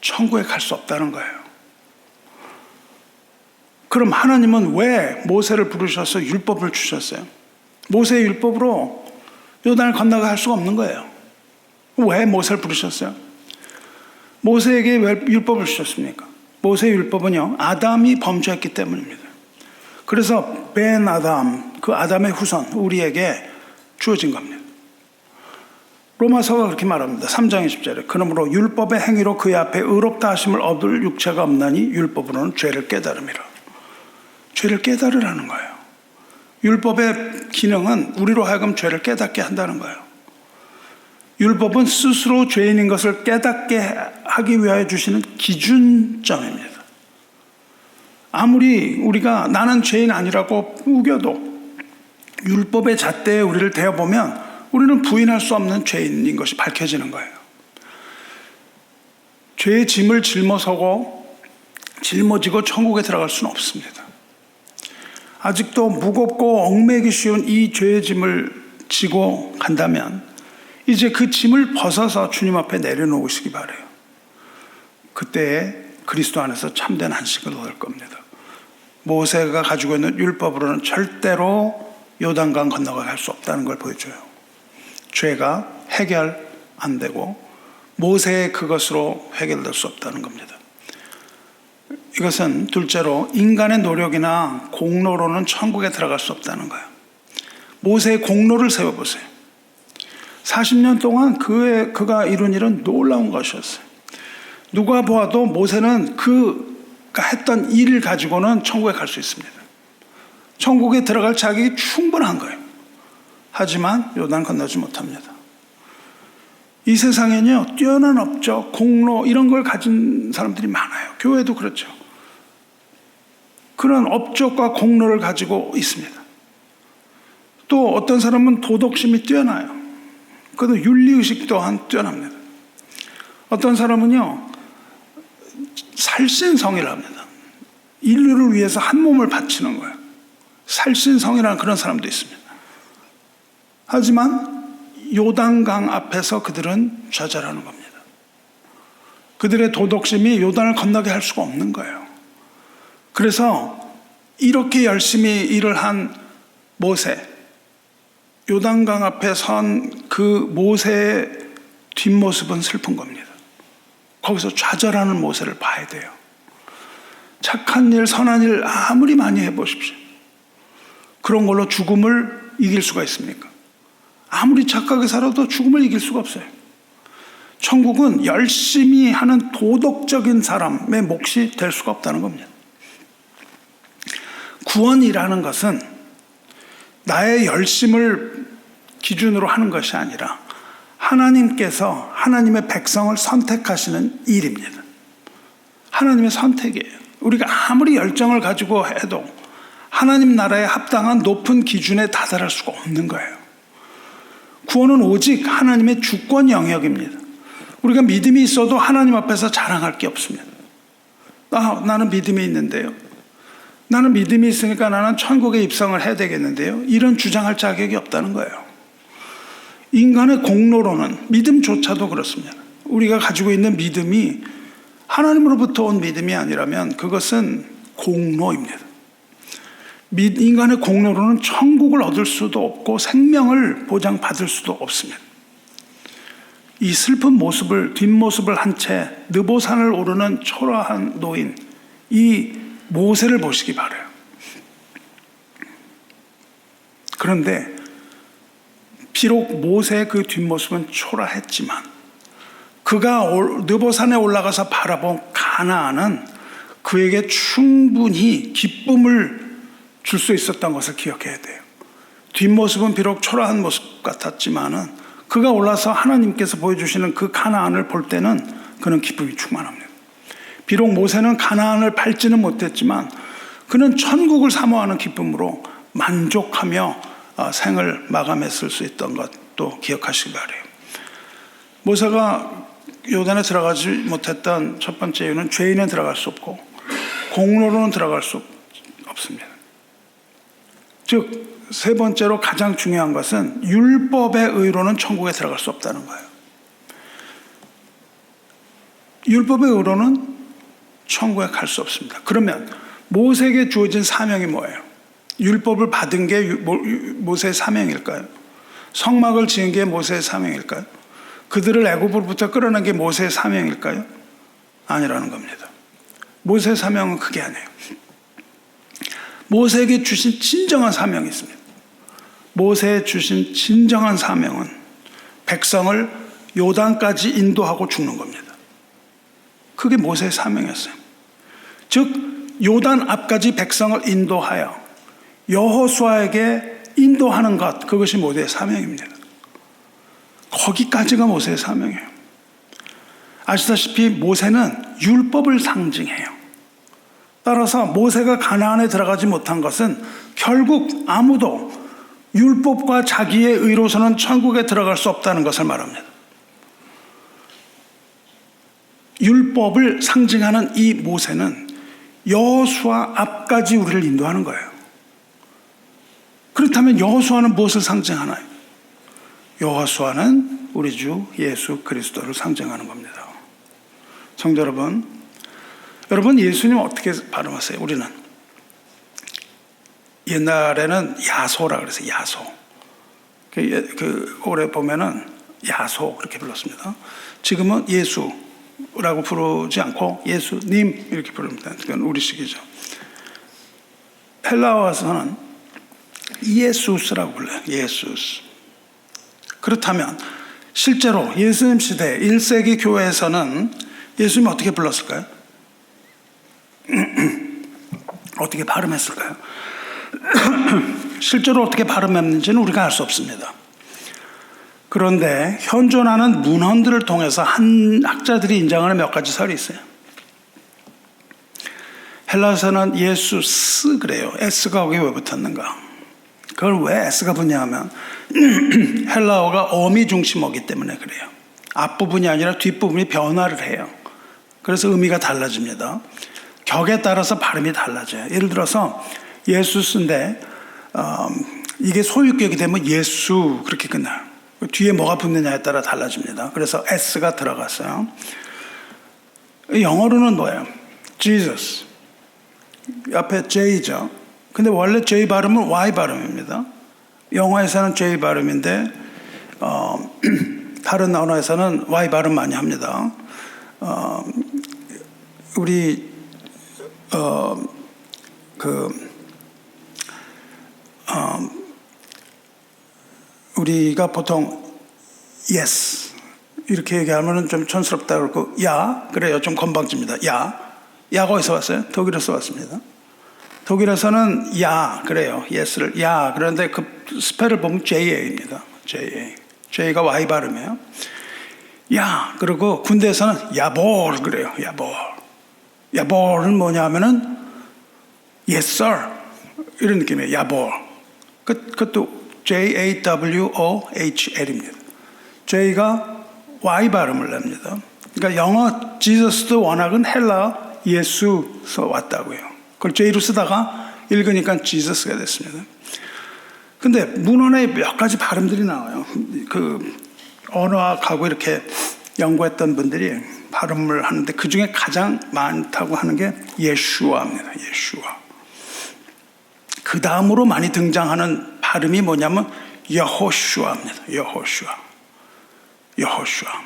천국에 갈 수 없다는 거예요. 그럼 하나님은 왜 모세를 부르셔서 율법을 주셨어요? 모세의 율법으로 요단을 건너가 할 수가 없는 거예요. 왜 모세를 부르셨어요? 모세에게 왜 율법을 주셨습니까? 모세의 율법은요, 아담이 범죄했기 때문입니다. 그래서 벤 아담, 그 아담의 후손, 우리에게 주어진 겁니다. 로마서가 그렇게 말합니다. 3장 20절에 그러므로 율법의 행위로 그의 앞에 의롭다 하심을 얻을 육체가 없나니 율법으로는 죄를 깨달음이라. 죄를 깨달으라는 거예요. 율법의 기능은 우리로 하여금 죄를 깨닫게 한다는 거예요. 율법은 스스로 죄인인 것을 깨닫게 하기 위하여 주시는 기준점입니다. 아무리 우리가 나는 죄인 아니라고 우겨도 율법의 잣대에 우리를 대어보면 우리는 부인할 수 없는 죄인인 것이 밝혀지는 거예요. 죄의 짐을 짊어지고 천국에 들어갈 수는 없습니다. 아직도 무겁고 얽매기 쉬운 이 죄의 짐을 지고 간다면 이제 그 짐을 벗어서 주님 앞에 내려놓으시기 바라요. 그때에 그리스도 안에서 참된 안식을 얻을 겁니다. 모세가 가지고 있는 율법으로는 절대로 요단강 건너가 갈 수 없다는 걸 보여줘요. 죄가 해결 안 되고 모세의 그것으로 해결될 수 없다는 겁니다. 이것은 둘째로 인간의 노력이나 공로로는 천국에 들어갈 수 없다는 거예요. 모세의 공로를 세워보세요. 40년 동안 그가 이룬 일은 놀라운 것이었어요. 누가 보아도 모세는 그가 했던 일을 가지고는 천국에 갈 수 있습니다. 천국에 들어갈 자격이 충분한 거예요. 하지만 요단 건너지 못합니다. 이 세상에는요, 뛰어난 업적, 공로 이런 걸 가진 사람들이 많아요. 교회도 그렇죠. 그런 업적과 공로를 가지고 있습니다. 또 어떤 사람은 도덕심이 뛰어나요. 그래도 윤리의식 또한 뛰어납니다. 어떤 사람은요, 살신성이라 합니다. 인류를 위해서 한 몸을 바치는 거예요. 살신성이라는 그런 사람도 있습니다. 하지만 요단강 앞에서 그들은 좌절하는 겁니다. 그들의 도덕심이 요단을 건너게 할 수가 없는 거예요. 그래서 이렇게 열심히 일을 한 모세, 요단강 앞에 선 그 모세의 뒷모습은 슬픈 겁니다. 거기서 좌절하는 모세를 봐야 돼요. 착한 일, 선한 일 아무리 많이 해보십시오. 그런 걸로 죽음을 이길 수가 있습니까? 아무리 착하게 살아도 죽음을 이길 수가 없어요. 천국은 열심히 하는 도덕적인 사람의 몫이 될 수가 없다는 겁니다. 구원이라는 것은 나의 열심을 기준으로 하는 것이 아니라 하나님께서 하나님의 백성을 선택하시는 일입니다. 하나님의 선택이에요. 우리가 아무리 열정을 가지고 해도 하나님 나라에 합당한 높은 기준에 다다를 수가 없는 거예요. 구원은 오직 하나님의 주권 영역입니다. 우리가 믿음이 있어도 하나님 앞에서 자랑할 게 없습니다. 나는 믿음이 있는데요. 나는 믿음이 있으니까 나는 천국에 입성을 해야 되겠는데요. 이런 주장할 자격이 없다는 거예요. 인간의 공로로는 믿음조차도 그렇습니다. 우리가 가지고 있는 믿음이 하나님으로부터 온 믿음이 아니라면 그것은 공로입니다. 인간의 공로로는 천국을 얻을 수도 없고 생명을 보장받을 수도 없습니다. 이 슬픈 뒷모습을 한 채 느보산을 오르는 초라한 노인, 이 모세를 보시기 바라요. 그런데 비록 모세의 그 뒷모습은 초라했지만 그가 느보산에 올라가서 바라본 가나안은 그에게 충분히 기쁨을 줄 수 있었던 것을 기억해야 돼요. 뒷모습은 비록 초라한 모습 같았지만은 그가 올라서 하나님께서 보여주시는 그 가나안을 볼 때는 그는 기쁨이 충만합니다. 비록 모세는 가나안을 밟지는 못했지만 그는 천국을 사모하는 기쁨으로 만족하며 생을 마감했을 수 있던 것도 기억하시기 바라요. 모세가 요단에 들어가지 못했던 첫 번째 이유는 죄인은 들어갈 수 없고 공로로는 들어갈 수 없습니다. 즉 세 번째로 가장 중요한 것은 율법의 의로는 천국에 들어갈 수 없다는 거예요. 율법의 의로는 천국에 갈 수 없습니다. 그러면 모세에게 주어진 사명이 뭐예요? 율법을 받은 게 모세의 사명일까요? 성막을 지은 게 모세의 사명일까요? 그들을 애굽으로부터 끌어낸 게 모세의 사명일까요? 아니라는 겁니다. 모세의 사명은 그게 아니에요. 모세에게 주신 진정한 사명이 있습니다. 모세에 주신 진정한 사명은 백성을 요단까지 인도하고 죽는 겁니다. 그게 모세의 사명이었어요. 즉 요단 앞까지 백성을 인도하여 여호수아에게 인도하는 것, 그것이 모세의 사명입니다. 거기까지가 모세의 사명이에요. 아시다시피 모세는 율법을 상징해요. 따라서 모세가 가나안에 들어가지 못한 것은 결국 아무도 율법과 자기의 의로서는 천국에 들어갈 수 없다는 것을 말합니다. 율법을 상징하는 이 모세는 여호수아 앞까지 우리를 인도하는 거예요. 그렇다면 여호수아는 무엇을 상징하나요? 여호수아는 우리 주 예수 그리스도를 상징하는 겁니다. 성도 여러분, 예수님 어떻게 발음하세요? 우리는 옛날에는 야소라 그랬어요. 야소. 올해 보면은 야소 그렇게 불렀습니다. 지금은 예수라고 부르지 않고 예수님 이렇게 부릅니다. 그건 우리식이죠. 헬라어에서는 예수스라고 불러요. 예수스. 그렇다면 실제로 예수님 시대 1세기 교회에서는 예수님 어떻게 불렀을까요? 어떻게 발음했을까요? 실제로 어떻게 발음했는지는 우리가 알 수 없습니다. 그런데 현존하는 문헌들을 통해서 한 학자들이 인정하는 몇 가지 설이 있어요. 헬라어에서는 예수스 그래요. S가 거기 왜 붙었는가? 그걸 왜 S가 붙냐 하면 헬라어가 어미 중심어기 때문에 그래요. 앞부분이 아니라 뒷부분이 변화를 해요. 그래서 의미가 달라집니다. 격에 따라서 발음이 달라져요. 예를 들어서 예수스인데 이게 소유격이 되면 예수 그렇게 끝나요. 뒤에 뭐가 붙느냐에 따라 달라집니다. 그래서 S가 들어갔어요. 영어로는 뭐예요? Jesus. 앞에 J죠. 근데 원래 J 발음은 Y 발음입니다. 영어에서는 J 발음인데 다른 언어에서는 Y 발음 많이 합니다. 우리가 보통 yes 이렇게 얘기하면 좀 촌스럽다 그러고 야 그래요. 좀 건방집니다. 야가 어디서 왔어요? 독일에서 왔습니다. 독일에서는 야 그래요. yes를 야 그런데 그 스펠을 보면 JA입니다. J가 Y 발음이에요. 야 그리고 군대에서는 야볼 그래요. 야볼은 뭐냐 하면은 yes sir 이런 느낌이에요. 야볼. 그것도 JAWOHL입니다. J가 Y 발음을 냅니다. 그러니까 영어 지저스도 원학은 헬라 예수서 왔다고요. 그걸 J로 쓰다가 읽으니까 지저스가 됐습니다. 근데 문헌에 몇 가지 발음들이 나와요. 그 언어학하고 이렇게 연구했던 분들이 발음을 하는데 그 중에 가장 많다고 하는 게 예슈아입니다. 예슈아. 그 다음으로 많이 등장하는 발음이 뭐냐면 여호슈아입니다. 여호슈아.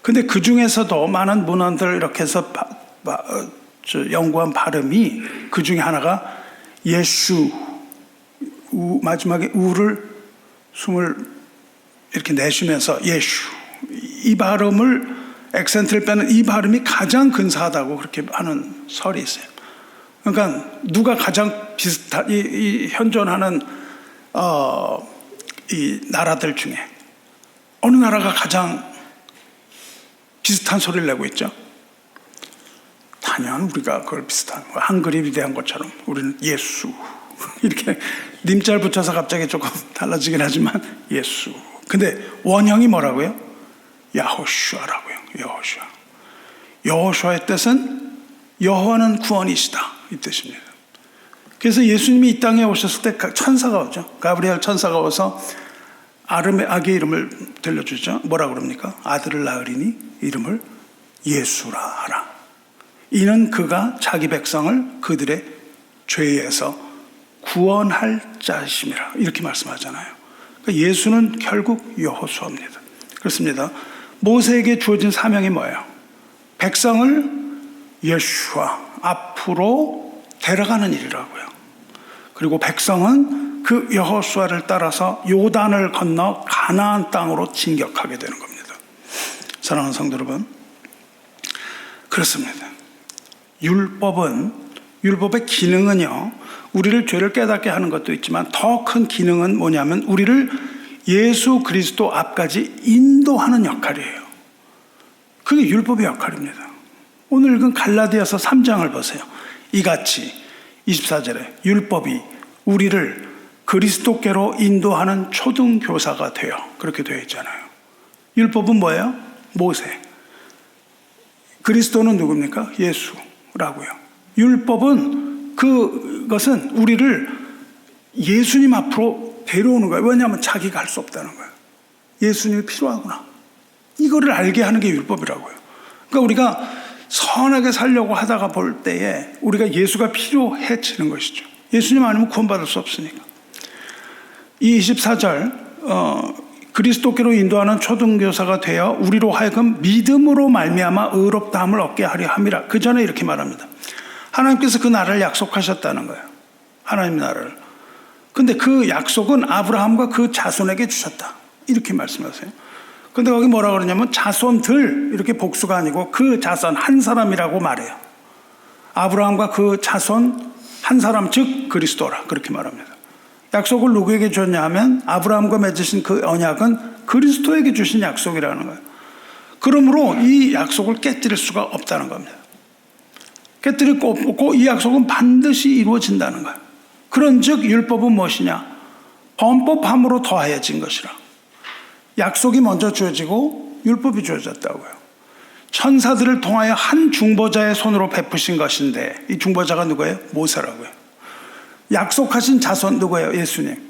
근데 그 중에서도 많은 문헌들 이렇게 해서 연구한 발음이 그 중에 하나가 예수, 마지막에 우를 숨을 이렇게 내쉬면서 예수. 이 발음을 액센트를 빼는 이 발음이 가장 근사하다고 그렇게 하는 설이 있어요. 그러니까 누가 가장 이 현존하는 이 나라들 중에 어느 나라가 가장 비슷한 소리를 내고 있죠? 단연 우리가 그걸 비슷한, 한글이 위대한 것처럼 우리는 예수 이렇게 님자를 붙여서 갑자기 조금 달라지긴 하지만 예수. 근데 원형이 뭐라고요? 야호슈아라고요. 여호슈아. 여호슈아의 뜻은 여호와는 구원이시다 이 뜻입니다. 그래서 예수님이 이 땅에 오셨을 때 천사가 오죠. 가브리엘 천사가 와서 아기의 이름을 들려주죠. 뭐라 그럽니까? 아들을 낳으리니 이름을 예수라 하라. 이는 그가 자기 백성을 그들의 죄에서 구원할 자심이라 이렇게 말씀하잖아요. 그러니까 예수는 결국 여호수아입니다. 그렇습니다. 모세에게 주어진 사명이 뭐예요? 백성을 예수와 앞으로 데려가는 일이라고요. 그리고 백성은 그 여호수아를 따라서 요단을 건너 가나안 땅으로 진격하게 되는 겁니다. 사랑하는 성도 여러분, 그렇습니다. 율법의 기능은요, 우리를 죄를 깨닫게 하는 것도 있지만 더 큰 기능은 뭐냐면 우리를 예수 그리스도 앞까지 인도하는 역할이에요. 그게 율법의 역할입니다. 오늘 읽은 갈라디아서 3장을 보세요. 이같이 24절에 율법이 우리를 그리스도께로 인도하는 초등교사가 되어, 그렇게 되어 있잖아요. 율법은 뭐예요? 모세. 그리스도는 누굽니까? 예수라고요. 율법은 그것은 우리를 예수님 앞으로 데려오는 거예요. 왜냐하면 자기가 할 수 없다는 거예요. 예수님이 필요하구나. 이거를 알게 하는 게 율법이라고요. 그러니까 우리가 선하게 살려고 하다가 볼 때에 우리가 예수가 필요해지는 것이죠. 예수님 아니면 구원받을 수 없으니까. 이 24절 그리스도께로 인도하는 초등교사가 되어 우리로 하여금 믿음으로 말미암아 의롭다함을 얻게 하려 함이라. 그 전에 이렇게 말합니다. 하나님께서 그 나라를 약속하셨다는 거예요. 하나님 나라를. 근데 그 약속은 아브라함과 그 자손에게 주셨다. 이렇게 말씀하세요. 근데 거기 뭐라 그러냐면 자손들, 이렇게 복수가 아니고 그 자손 한 사람이라고 말해요. 아브라함과 그 자손 한 사람, 즉 그리스도라, 그렇게 말합니다. 약속을 누구에게 줬냐 하면 아브라함과 맺으신 그 언약은 그리스도에게 주신 약속이라는 거예요. 그러므로 이 약속을 깨뜨릴 수가 없다는 겁니다. 깨뜨릴 거 없고 이 약속은 반드시 이루어진다는 거예요. 그런즉 율법은 무엇이냐? 범법함으로 더하여진 것이라. 약속이 먼저 주어지고 율법이 주어졌다고요. 천사들을 통하여 한 중보자의 손으로 베푸신 것인데 이 중보자가 누구예요? 모세라고요. 약속하신 자손 누구예요? 예수님.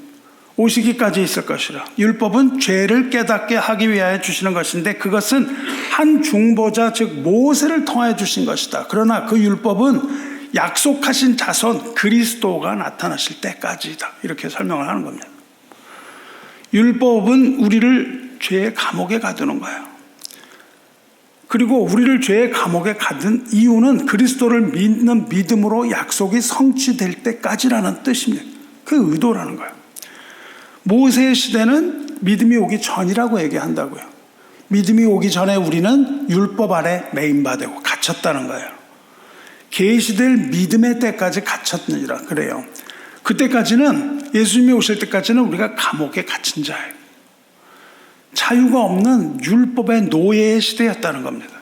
오시기까지 있을 것이라. 율법은 죄를 깨닫게 하기 위하여 주시는 것인데 그것은 한 중보자 즉 모세를 통하여 주신 것이다. 그러나 그 율법은 약속하신 자손 그리스도가 나타나실 때까지다. 이렇게 설명을 하는 겁니다. 율법은 우리를 죄의 감옥에 가두는 거예요. 그리고 우리를 죄의 감옥에 가둔 이유는 그리스도를 믿는 믿음으로 약속이 성취될 때까지라는 뜻입니다. 그 의도라는 거예요. 모세의 시대는 믿음이 오기 전이라고 얘기한다고요. 믿음이 오기 전에 우리는 율법 아래 매인바되고 갇혔다는 거예요. 계시될 믿음의 때까지 갇혔느니라 그래요. 그때까지는 예수님이 오실 때까지는 우리가 감옥에 갇힌 자예요. 자유가 없는 율법의 노예의 시대였다는 겁니다.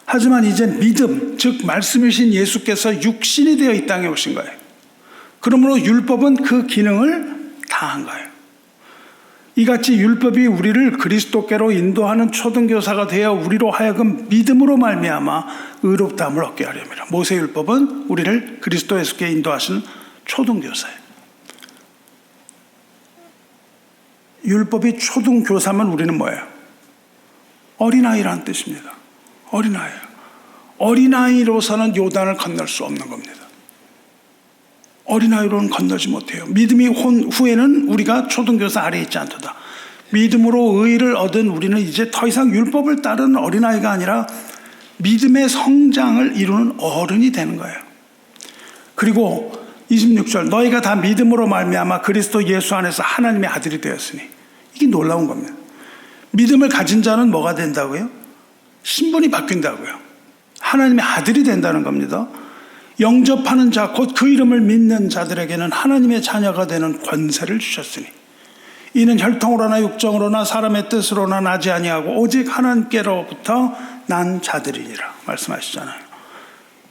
하지만 이제 믿음, 즉 말씀이신 예수께서 육신이 되어 이 땅에 오신 거예요. 그러므로 율법은 그 기능을 다한 거예요. 이같이 율법이 우리를 그리스도께로 인도하는 초등교사가 되어 우리로 하여금 믿음으로 말미암아 의롭다함을 얻게 하렵니다. 모세 율법은 우리를 그리스도 예수께 인도하시는 초등교사예요. 율법이 초등교사면 우리는 뭐예요? 어린아이라는 뜻입니다. 어린아이예요. 어린아이로서는 요단을 건널 수 없는 겁니다. 어린아이로는 건너지 못해요. 믿음이 온 후에는 우리가 초등교사 아래에 있지 않도다. 믿음으로 의를 얻은 우리는 이제 더 이상 율법을 따르는 어린아이가 아니라 믿음의 성장을 이루는 어른이 되는 거예요. 그리고 26절 너희가 다 믿음으로 말미암아 그리스도 예수 안에서 하나님의 아들이 되었으니 이게 놀라운 겁니다. 믿음을 가진 자는 뭐가 된다고요? 신분이 바뀐다고요. 하나님의 아들이 된다는 겁니다. 영접하는 자, 곧 그 이름을 믿는 자들에게는 하나님의 자녀가 되는 권세를 주셨으니 이는 혈통으로나 육정으로나 사람의 뜻으로나 나지 아니하고 오직 하나님께로부터 난 자들이니라 말씀하시잖아요.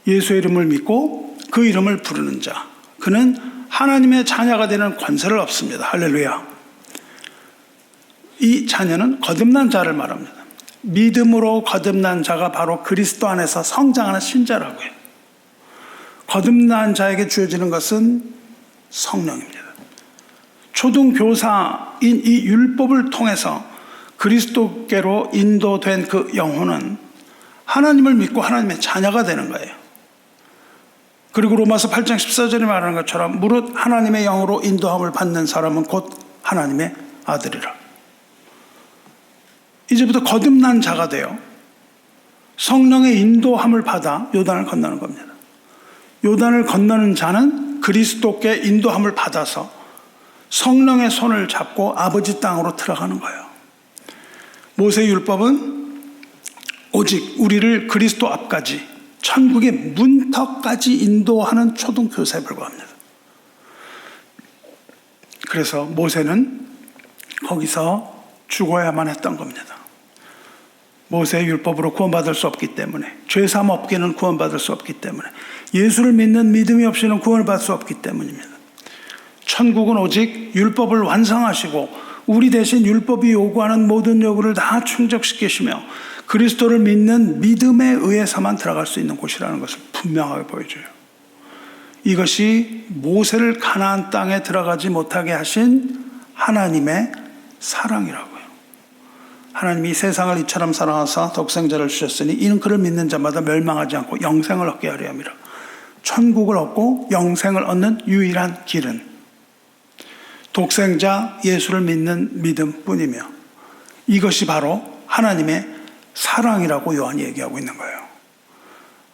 예수의 이름을 믿고 그 이름을 부르는 자, 그는 하나님의 자녀가 되는 권세를 얻습니다. 할렐루야. 이 자녀는 거듭난 자를 말합니다. 믿음으로 거듭난 자가 바로 그리스도 안에서 성장하는 신자라고요. 거듭난 자에게 주어지는 것은 성령입니다. 초등교사인 이 율법을 통해서 그리스도께로 인도된 그 영혼은 하나님을 믿고 하나님의 자녀가 되는 거예요. 그리고 로마서 8장 14절에 말하는 것처럼 무릇 하나님의 영으로 인도함을 받는 사람은 곧 하나님의 아들이라. 이제부터 거듭난 자가 되어 성령의 인도함을 받아 요단을 건너는 겁니다. 요단을 건너는 자는 그리스도께 인도함을 받아서 성령의 손을 잡고 아버지 땅으로 들어가는 거예요. 모세의 율법은 오직 우리를 그리스도 앞까지 천국의 문턱까지 인도하는 초등교사에 불과합니다. 그래서 모세는 거기서 죽어야만 했던 겁니다. 모세의 율법으로 구원받을 수 없기 때문에, 죄사함 없기는 구원받을 수 없기 때문에, 예수를 믿는 믿음이 없이는 구원을 받을 수 없기 때문입니다. 천국은 오직 율법을 완성하시고 우리 대신 율법이 요구하는 모든 요구를 다 충족시키시며 그리스도를 믿는 믿음에 의해서만 들어갈 수 있는 곳이라는 것을 분명하게 보여줘요. 이것이 모세를 가나안 땅에 들어가지 못하게 하신 하나님의 사랑이라고요. 하나님이 세상을 이처럼 사랑하사 독생자를 주셨으니 이는 그를 믿는 자마다 멸망하지 않고 영생을 얻게 하려 함이라. 천국을 얻고 영생을 얻는 유일한 길은 독생자 예수를 믿는 믿음뿐이며 이것이 바로 하나님의 사랑이라고 요한이 얘기하고 있는 거예요.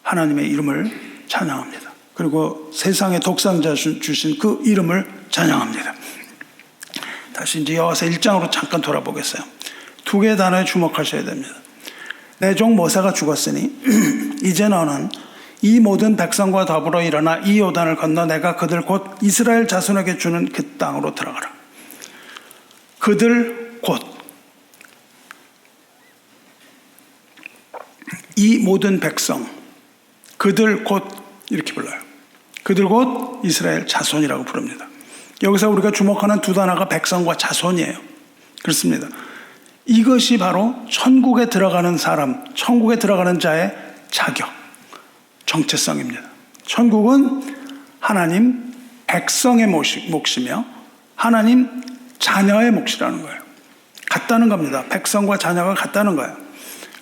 하나님의 이름을 찬양합니다. 그리고 세상에 독생자 주신 그 이름을 찬양합니다. 다시 이제 여호와서 1장으로 잠깐 돌아보겠어요. 두 개의 단어에 주목하셔야 됩니다. 내 종 모세가 죽었으니 이제 너는 이 모든 백성과 더불어 일어나 이 요단을 건너 내가 그들 곧 이스라엘 자손에게 주는 그 땅으로 들어가라. 그들 곧, 이 모든 백성, 그들 곧 이렇게 불러요. 그들 곧 이스라엘 자손이라고 부릅니다. 여기서 우리가 주목하는 두 단어가 백성과 자손이에요. 그렇습니다. 이것이 바로 천국에 들어가는 사람, 천국에 들어가는 자의 자격, 정체성입니다. 천국은 하나님 백성의 몫이며 하나님 자녀의 몫이라는 거예요. 같다는 겁니다. 백성과 자녀가 같다는 거예요.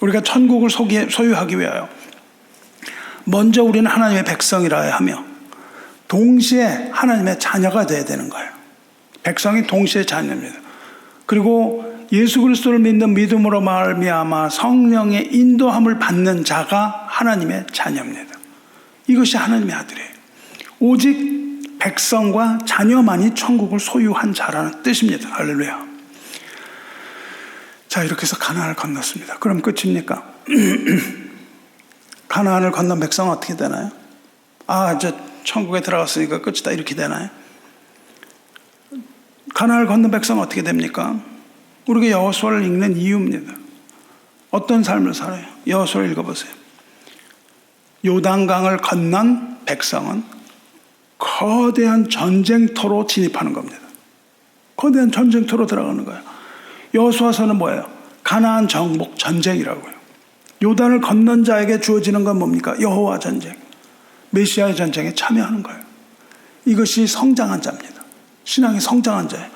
우리가 천국을 소유하기 위하여 먼저 우리는 하나님의 백성이라 하며 동시에 하나님의 자녀가 되어야 되는 거예요. 백성이 동시에 자녀입니다. 그리고 예수 그리스도를 믿는 믿음으로 말미암아 성령의 인도함을 받는 자가 하나님의 자녀입니다. 이것이 하나님의 아들이에요. 오직 백성과 자녀만이 천국을 소유한 자라는 뜻입니다. 할렐루야. 자, 이렇게 해서 가나안을 건넜습니다. 그럼 끝입니까? 가나안을 건넌 백성은 어떻게 되나요? 이제 천국에 들어갔으니까 끝이다 이렇게 되나요? 가나안을 건넌 백성은 어떻게 됩니까? 우리가 여호수아를 읽는 이유입니다. 어떤 삶을 살아요? 여호수아를 읽어보세요. 요단강을 건넌 백성은 거대한 전쟁터로 진입하는 겁니다. 거대한 전쟁터로 들어가는 거예요. 여호수아서는 뭐예요? 가나안 정복 전쟁이라고요. 요단을 건넌 자에게 주어지는 건 뭡니까? 여호와 전쟁, 메시아의 전쟁에 참여하는 거예요. 이것이 성장한 자입니다. 신앙이 성장한 자예요.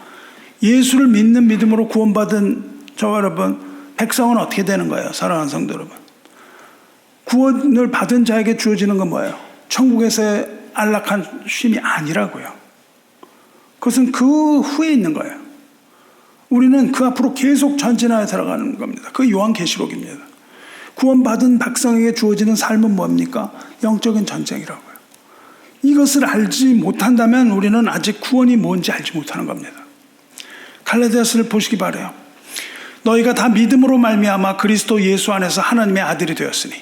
예수를 믿는 믿음으로 구원받은 저와 여러분, 백성은 어떻게 되는 거예요? 사랑하는 성도 여러분, 구원을 받은 자에게 주어지는 건 뭐예요? 천국에서의 안락한 쉼이 아니라고요. 그것은 그 후에 있는 거예요. 우리는 그 앞으로 계속 전진하여 들어가는 겁니다. 그 요한계시록입니다. 구원받은 백성에게 주어지는 삶은 뭡니까? 영적인 전쟁이라고요. 이것을 알지 못한다면 우리는 아직 구원이 뭔지 알지 못하는 겁니다. 갈라디아서를 보시기 바라요. 너희가 다 믿음으로 말미암아 그리스도 예수 안에서 하나님의 아들이 되었으니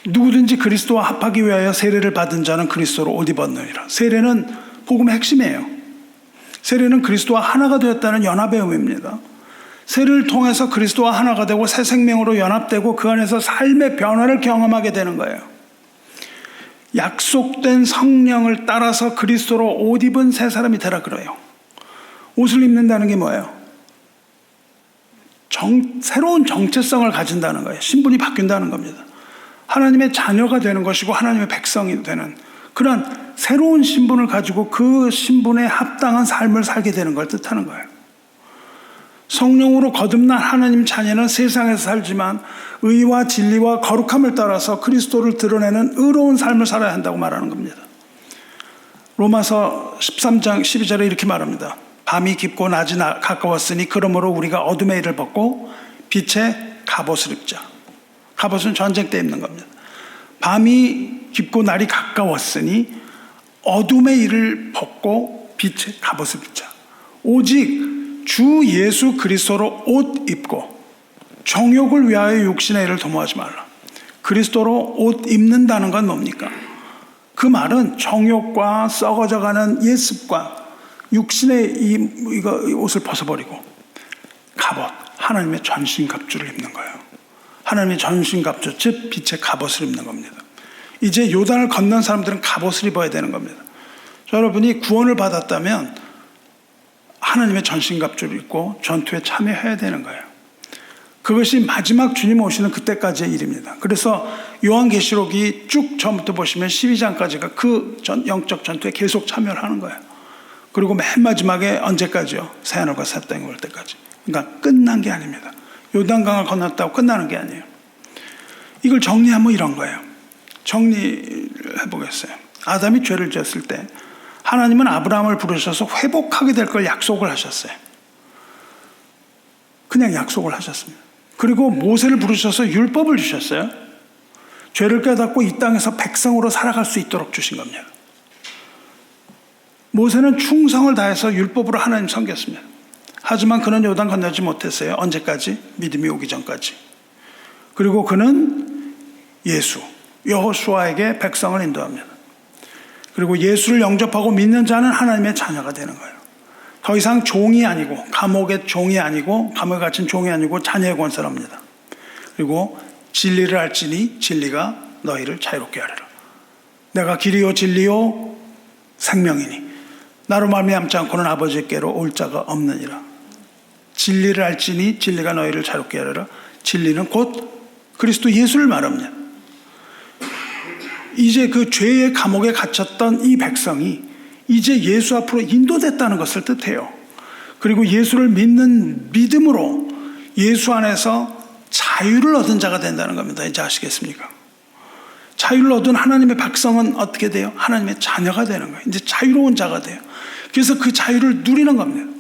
누구든지 그리스도와 합하기 위하여 세례를 받은 자는 그리스도로 옷 입었느니라. 세례는 복음의 핵심이에요. 세례는 그리스도와 하나가 되었다는 연합의 의미입니다. 세례를 통해서 그리스도와 하나가 되고 새 생명으로 연합되고 그 안에서 삶의 변화를 경험하게 되는 거예요. 약속된 성령을 따라서 그리스도로 옷 입은 새 사람이 되라 그래요. 옷을 입는다는 게 뭐예요? 새로운 정체성을 가진다는 거예요. 신분이 바뀐다는 겁니다. 하나님의 자녀가 되는 것이고 하나님의 백성이 되는 그런 새로운 신분을 가지고 그 신분에 합당한 삶을 살게 되는 걸 뜻하는 거예요. 성령으로 거듭난 하나님 자녀는 세상에서 살지만 의와 진리와 거룩함을 따라서 그리스도를 드러내는 의로운 삶을 살아야 한다고 말하는 겁니다. 로마서 13장 12절에 이렇게 말합니다. 밤이 깊고 낮이 가까웠으니 그러므로 우리가 어둠의 일을 벗고 빛의 갑옷을 입자. 갑옷은 전쟁 때 입는 겁니다. 밤이 깊고 날이 가까웠으니 어둠의 일을 벗고 빛의 갑옷을 입자. 오직 주 예수 그리스도로 옷 입고 정욕을 위하여 육신의 일을 도모하지 말라. 그리스도로 옷 입는다는 건 뭡니까? 그 말은 정욕과 썩어져가는 옛 습관, 육신의 이 옷을 벗어버리고 갑옷, 하나님의 전신갑주를 입는 거예요. 하나님의 전신갑주, 즉 빛의 갑옷을 입는 겁니다. 이제 요단을 건넌 사람들은 갑옷을 입어야 되는 겁니다. 여러분이 구원을 받았다면 하나님의 전신갑주를 입고 전투에 참여해야 되는 거예요. 그것이 마지막 주님 오시는 그때까지의 일입니다. 그래서 요한계시록이 쭉 처음부터 보시면 12장까지가 그 영적 전투에 계속 참여를 하는 거예요. 그리고 맨 마지막에 언제까지요? 새하늘과 새 땅이 올 때까지. 그러니까 끝난 게 아닙니다. 요단강을 건넜다고 끝나는 게 아니에요. 이걸 정리하면 이런 거예요. 정리를 해보겠어요. 아담이 죄를 지었을 때 하나님은 아브라함을 부르셔서 회복하게 될 걸 약속을 하셨어요. 그냥 약속을 하셨습니다. 그리고 모세를 부르셔서 율법을 주셨어요. 죄를 깨닫고 이 땅에서 백성으로 살아갈 수 있도록 주신 겁니다. 모세는 충성을 다해서 율법으로 하나님 섬겼습니다. 하지만 그는 요단 건너지 못했어요. 언제까지? 믿음이 오기 전까지. 그리고 그는 예수, 여호수아에게 백성을 인도합니다. 그리고 예수를 영접하고 믿는 자는 하나님의 자녀가 되는 거예요. 더 이상 종이 아니고 감옥의 종이 아니고 감옥에 갇힌 종이 아니고 자녀의 권세랍니다. 그리고 진리를 알지니 진리가 너희를 자유롭게 하리라. 내가 길이요 진리요 생명이니 나로 말미암지 않고는 아버지께로 올 자가 없느니라. 진리를 알지니 진리가 너희를 자유롭게 하리라. 진리는 곧 그리스도 예수를 말합니다. 이제 그 죄의 감옥에 갇혔던 이 백성이 이제 예수 앞으로 인도됐다는 것을 뜻해요. 그리고 예수를 믿는 믿음으로 예수 안에서 자유를 얻은 자가 된다는 겁니다. 이제 아시겠습니까? 자유를 얻은 하나님의 백성은 어떻게 돼요? 하나님의 자녀가 되는 거예요. 이제 자유로운 자가 돼요. 그래서 그 자유를 누리는 겁니다.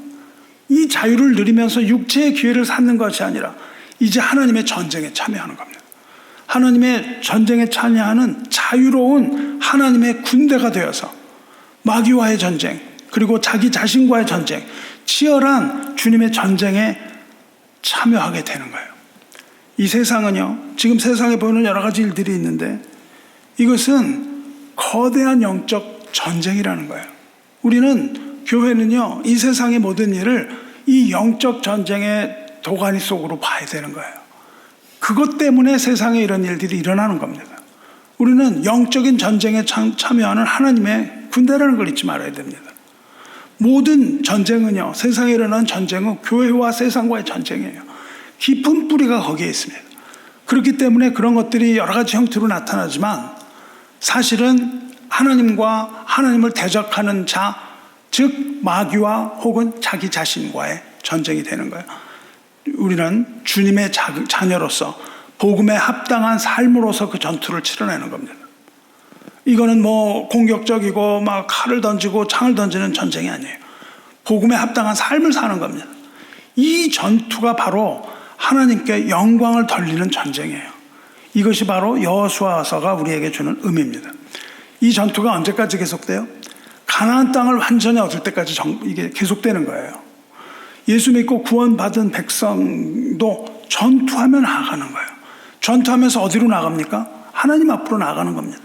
이 자유를 누리면서 육체의 기회를 쌓는 것이 아니라 이제 하나님의 전쟁에 참여하는 겁니다. 하나님의 전쟁에 참여하는 자유로운 하나님의 군대가 되어서 마귀와의 전쟁, 그리고 자기 자신과의 전쟁, 치열한 주님의 전쟁에 참여하게 되는 거예요. 이 세상은요, 지금 세상에 보이는 여러 가지 일들이 있는데 이것은 거대한 영적 전쟁이라는 거예요. 우리는, 교회는요, 이 세상의 모든 일을 이 영적 전쟁의 도가니 속으로 봐야 되는 거예요. 그것 때문에 세상에 이런 일들이 일어나는 겁니다. 우리는 영적인 전쟁에 참여하는 하나님의 군대라는 걸 잊지 말아야 됩니다. 모든 전쟁은요, 세상에 일어나는 전쟁은 교회와 세상과의 전쟁이에요. 깊은 뿌리가 거기에 있습니다. 그렇기 때문에 그런 것들이 여러 가지 형태로 나타나지만 사실은 하나님과 하나님을 대적하는 자, 즉 마귀와 혹은 자기 자신과의 전쟁이 되는 거예요. 우리는 주님의 자녀로서 복음에 합당한 삶으로서 그 전투를 치러내는 겁니다. 이거는 뭐 공격적이고 막 칼을 던지고 창을 던지는 전쟁이 아니에요. 복음에 합당한 삶을 사는 겁니다. 이 전투가 바로 하나님께 영광을 돌리는 전쟁이에요. 이것이 바로 여호수아서가 우리에게 주는 의미입니다. 이 전투가 언제까지 계속돼요? 가나안 땅을 완전히 얻을 때까지 이게 계속되는 거예요. 예수 믿고 구원받은 백성도 전투하며 나아가는 거예요. 전투하면서 어디로 나갑니까? 하나님 앞으로 나아가는 겁니다.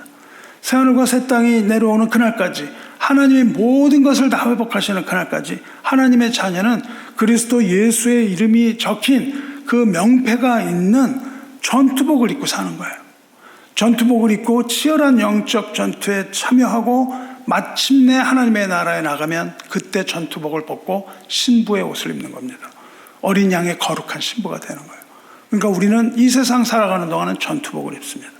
새하늘과 새 땅이 내려오는 그날까지 하나님의 모든 것을 다 회복하시는 그날까지 하나님의 자녀는 그리스도 예수의 이름이 적힌 그 명패가 있는 전투복을 입고 사는 거예요. 전투복을 입고 치열한 영적 전투에 참여하고 마침내 하나님의 나라에 나가면 그때 전투복을 벗고 신부의 옷을 입는 겁니다. 어린 양의 거룩한 신부가 되는 거예요. 그러니까 우리는 이 세상 살아가는 동안은 전투복을 입습니다.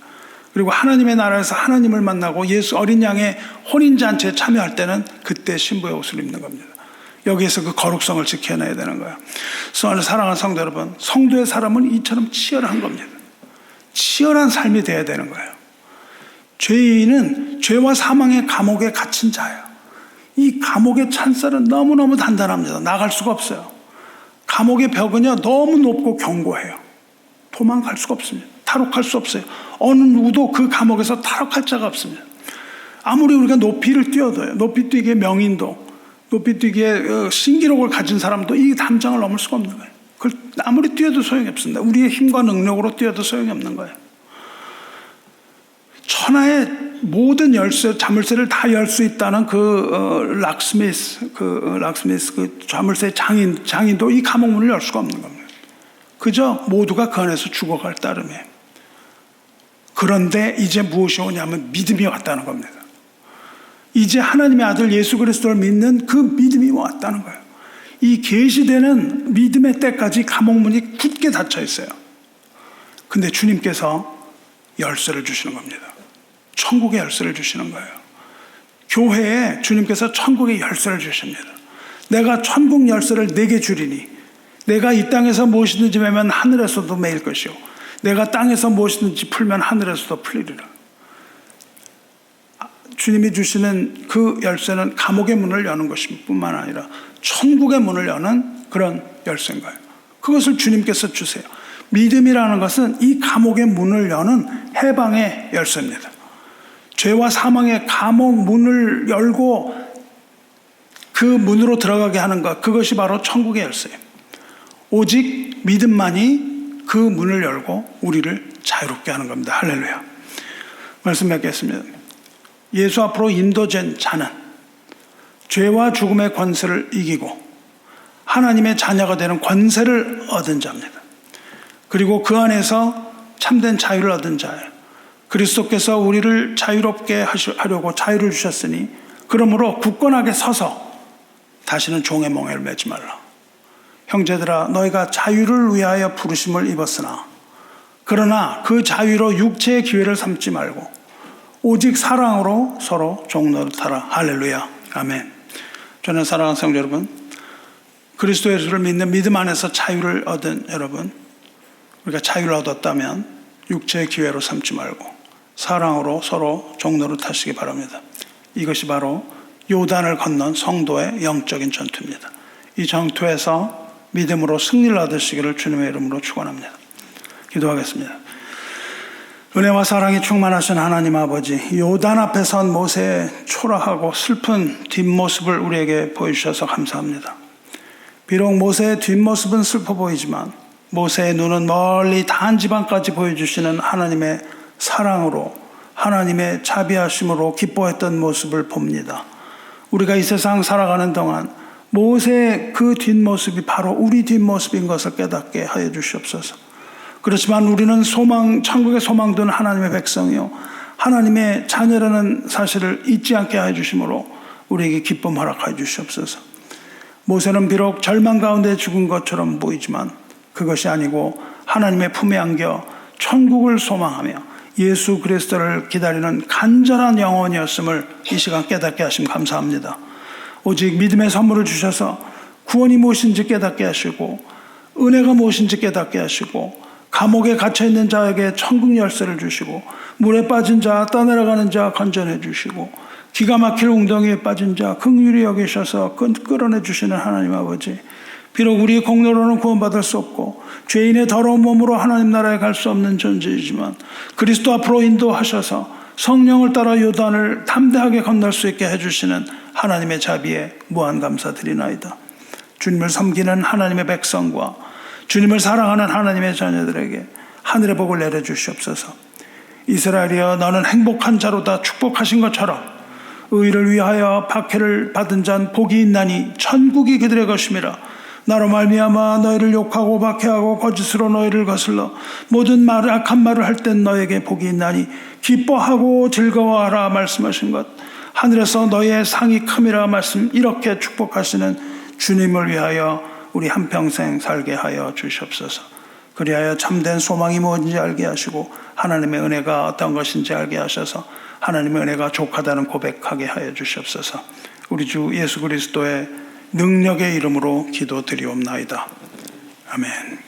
그리고 하나님의 나라에서 하나님을 만나고 예수 어린 양의 혼인잔치에 참여할 때는 그때 신부의 옷을 입는 겁니다. 여기에서 그 거룩성을 지켜내야 되는 거예요. 사랑하는 성도 여러분, 성도의 사람은 이처럼 치열한 겁니다. 치열한 삶이 되어야 되는 거예요. 죄인은 죄와 사망의 감옥에 갇힌 자예요. 이 감옥의 찬살은 너무너무 단단합니다. 나갈 수가 없어요. 감옥의 벽은요 너무 높고 견고해요. 도망갈 수가 없습니다. 탈옥할 수 없어요. 어느 누구도 그 감옥에서 탈옥할 자가 없습니다. 아무리 우리가 높이를 뛰어도요, 높이 뛰기에 명인도, 높이 뛰기에 신기록을 가진 사람도 이 담장을 넘을 수가 없는 거예요. 그걸 아무리 뛰어도 소용이 없습니다. 우리의 힘과 능력으로 뛰어도 소용이 없는 거예요. 천하의 모든 열쇠, 자물쇠를 다 열 수 있다는 그 자물쇠 장인도 이 감옥문을 열 수가 없는 겁니다. 그저 모두가 그 안에서 죽어갈 따름이에요. 그런데 이제 무엇이 오냐면 믿음이 왔다는 겁니다. 이제 하나님의 아들 예수 그리스도를 믿는 그 믿음이 왔다는 거예요. 이 계시되는 믿음의 때까지 감옥문이 굳게 닫혀 있어요. 근데 주님께서 열쇠를 주시는 겁니다. 천국의 열쇠를 주시는 거예요. 교회에 주님께서 천국의 열쇠를 주십니다. 내가 천국 열쇠를 내게 주리니 내가 이 땅에서 무엇이든지 매면 하늘에서도 매일 것이요 내가 땅에서 무엇이든지 풀면 하늘에서도 풀리리라. 주님이 주시는 그 열쇠는 감옥의 문을 여는 것뿐만 아니라 천국의 문을 여는 그런 열쇠인 거예요. 그것을 주님께서 주세요. 믿음이라는 것은 이 감옥의 문을 여는 해방의 열쇠입니다. 죄와 사망의 감옥 문을 열고 그 문으로 들어가게 하는 것, 그것이 바로 천국의 열쇠예요. 오직 믿음만이 그 문을 열고 우리를 자유롭게 하는 겁니다. 할렐루야. 말씀 맺겠습니다. 예수 앞으로 인도된 자는 죄와 죽음의 권세를 이기고 하나님의 자녀가 되는 권세를 얻은 자입니다. 그리고 그 안에서 참된 자유를 얻은 자예요. 그리스도께서 우리를 자유롭게 하려고 자유를 주셨으니 그러므로 굳건하게 서서 다시는 종의 멍에를 매지 말라. 형제들아, 너희가 자유를 위하여 부르심을 입었으나 그러나 그 자유로 육체의 기회를 삼지 말고 오직 사랑으로 서로 종노릇하라. 할렐루야. 아멘. 저는 사랑하는 성도 여러분, 그리스도 예수를 믿는 믿음 안에서 자유를 얻은 여러분, 우리가 자유를 얻었다면 육체의 기회로 삼지 말고 사랑으로 서로 종노릇하시기 바랍니다. 이것이 바로 요단을 건넌 성도의 영적인 전투입니다. 이 전투에서 믿음으로 승리를 얻으시기를 주님의 이름으로 축원합니다. 기도하겠습니다. 은혜와 사랑이 충만하신 하나님 아버지, 요단 앞에 선 모세의 초라하고 슬픈 뒷모습을 우리에게 보여주셔서 감사합니다. 비록 모세의 뒷모습은 슬퍼 보이지만 모세의 눈은 멀리 단지방까지 보여주시는 하나님의 사랑으로, 하나님의 자비하심으로 기뻐했던 모습을 봅니다. 우리가 이 세상 살아가는 동안 모세의 그 뒷모습이 바로 우리 뒷모습인 것을 깨닫게 하여 주시옵소서. 그렇지만 우리는 천국의 소망된 하나님의 백성이요 하나님의 자녀라는 사실을 잊지 않게 하여 주심으로 우리에게 기쁨 허락하여 주시옵소서. 모세는 비록 절망 가운데 죽은 것처럼 보이지만 그것이 아니고 하나님의 품에 안겨 천국을 소망하며 예수 그리스도를 기다리는 간절한 영혼이었음을 이 시간 깨닫게 하심 감사합니다. 오직 믿음의 선물을 주셔서 구원이 무엇인지 깨닫게 하시고 은혜가 무엇인지 깨닫게 하시고 감옥에 갇혀있는 자에게 천국 열쇠를 주시고 물에 빠진 자, 떠내려가는 자 건져내 주시고 기가 막힐 웅덩이에 빠진 자 긍휼히 여기셔서 끌어내 주시는 하나님 아버지, 비록 우리의 공로로는 구원받을 수 없고 죄인의 더러운 몸으로 하나님 나라에 갈 수 없는 존재이지만 그리스도 앞으로 인도하셔서 성령을 따라 요단을 담대하게 건널 수 있게 해주시는 하나님의 자비에 무한 감사드리나이다. 주님을 섬기는 하나님의 백성과 주님을 사랑하는 하나님의 자녀들에게 하늘의 복을 내려주시옵소서. 이스라엘이여, 너는 행복한 자로다 축복하신 것처럼 의를 위하여 박해를 받은 자는 복이 있나니 천국이 그들의 것임이라. 나로 말미암아 너희를 욕하고 박해하고 거짓으로 너희를 거슬러 모든 말 악한 말을 할 땐 너에게 복이 있나니 기뻐하고 즐거워하라 말씀하신 것. 하늘에서 너희의 상이 큼이라 말씀. 이렇게 축복하시는 주님을 위하여 우리 한평생 살게 하여 주시옵소서. 그리하여 참된 소망이 무엇인지 알게 하시고 하나님의 은혜가 어떤 것인지 알게 하셔서 하나님의 은혜가 족하다는 고백하게 하여 주시옵소서. 우리 주 예수 그리스도의 능력의 이름으로 기도드리옵나이다. 아멘.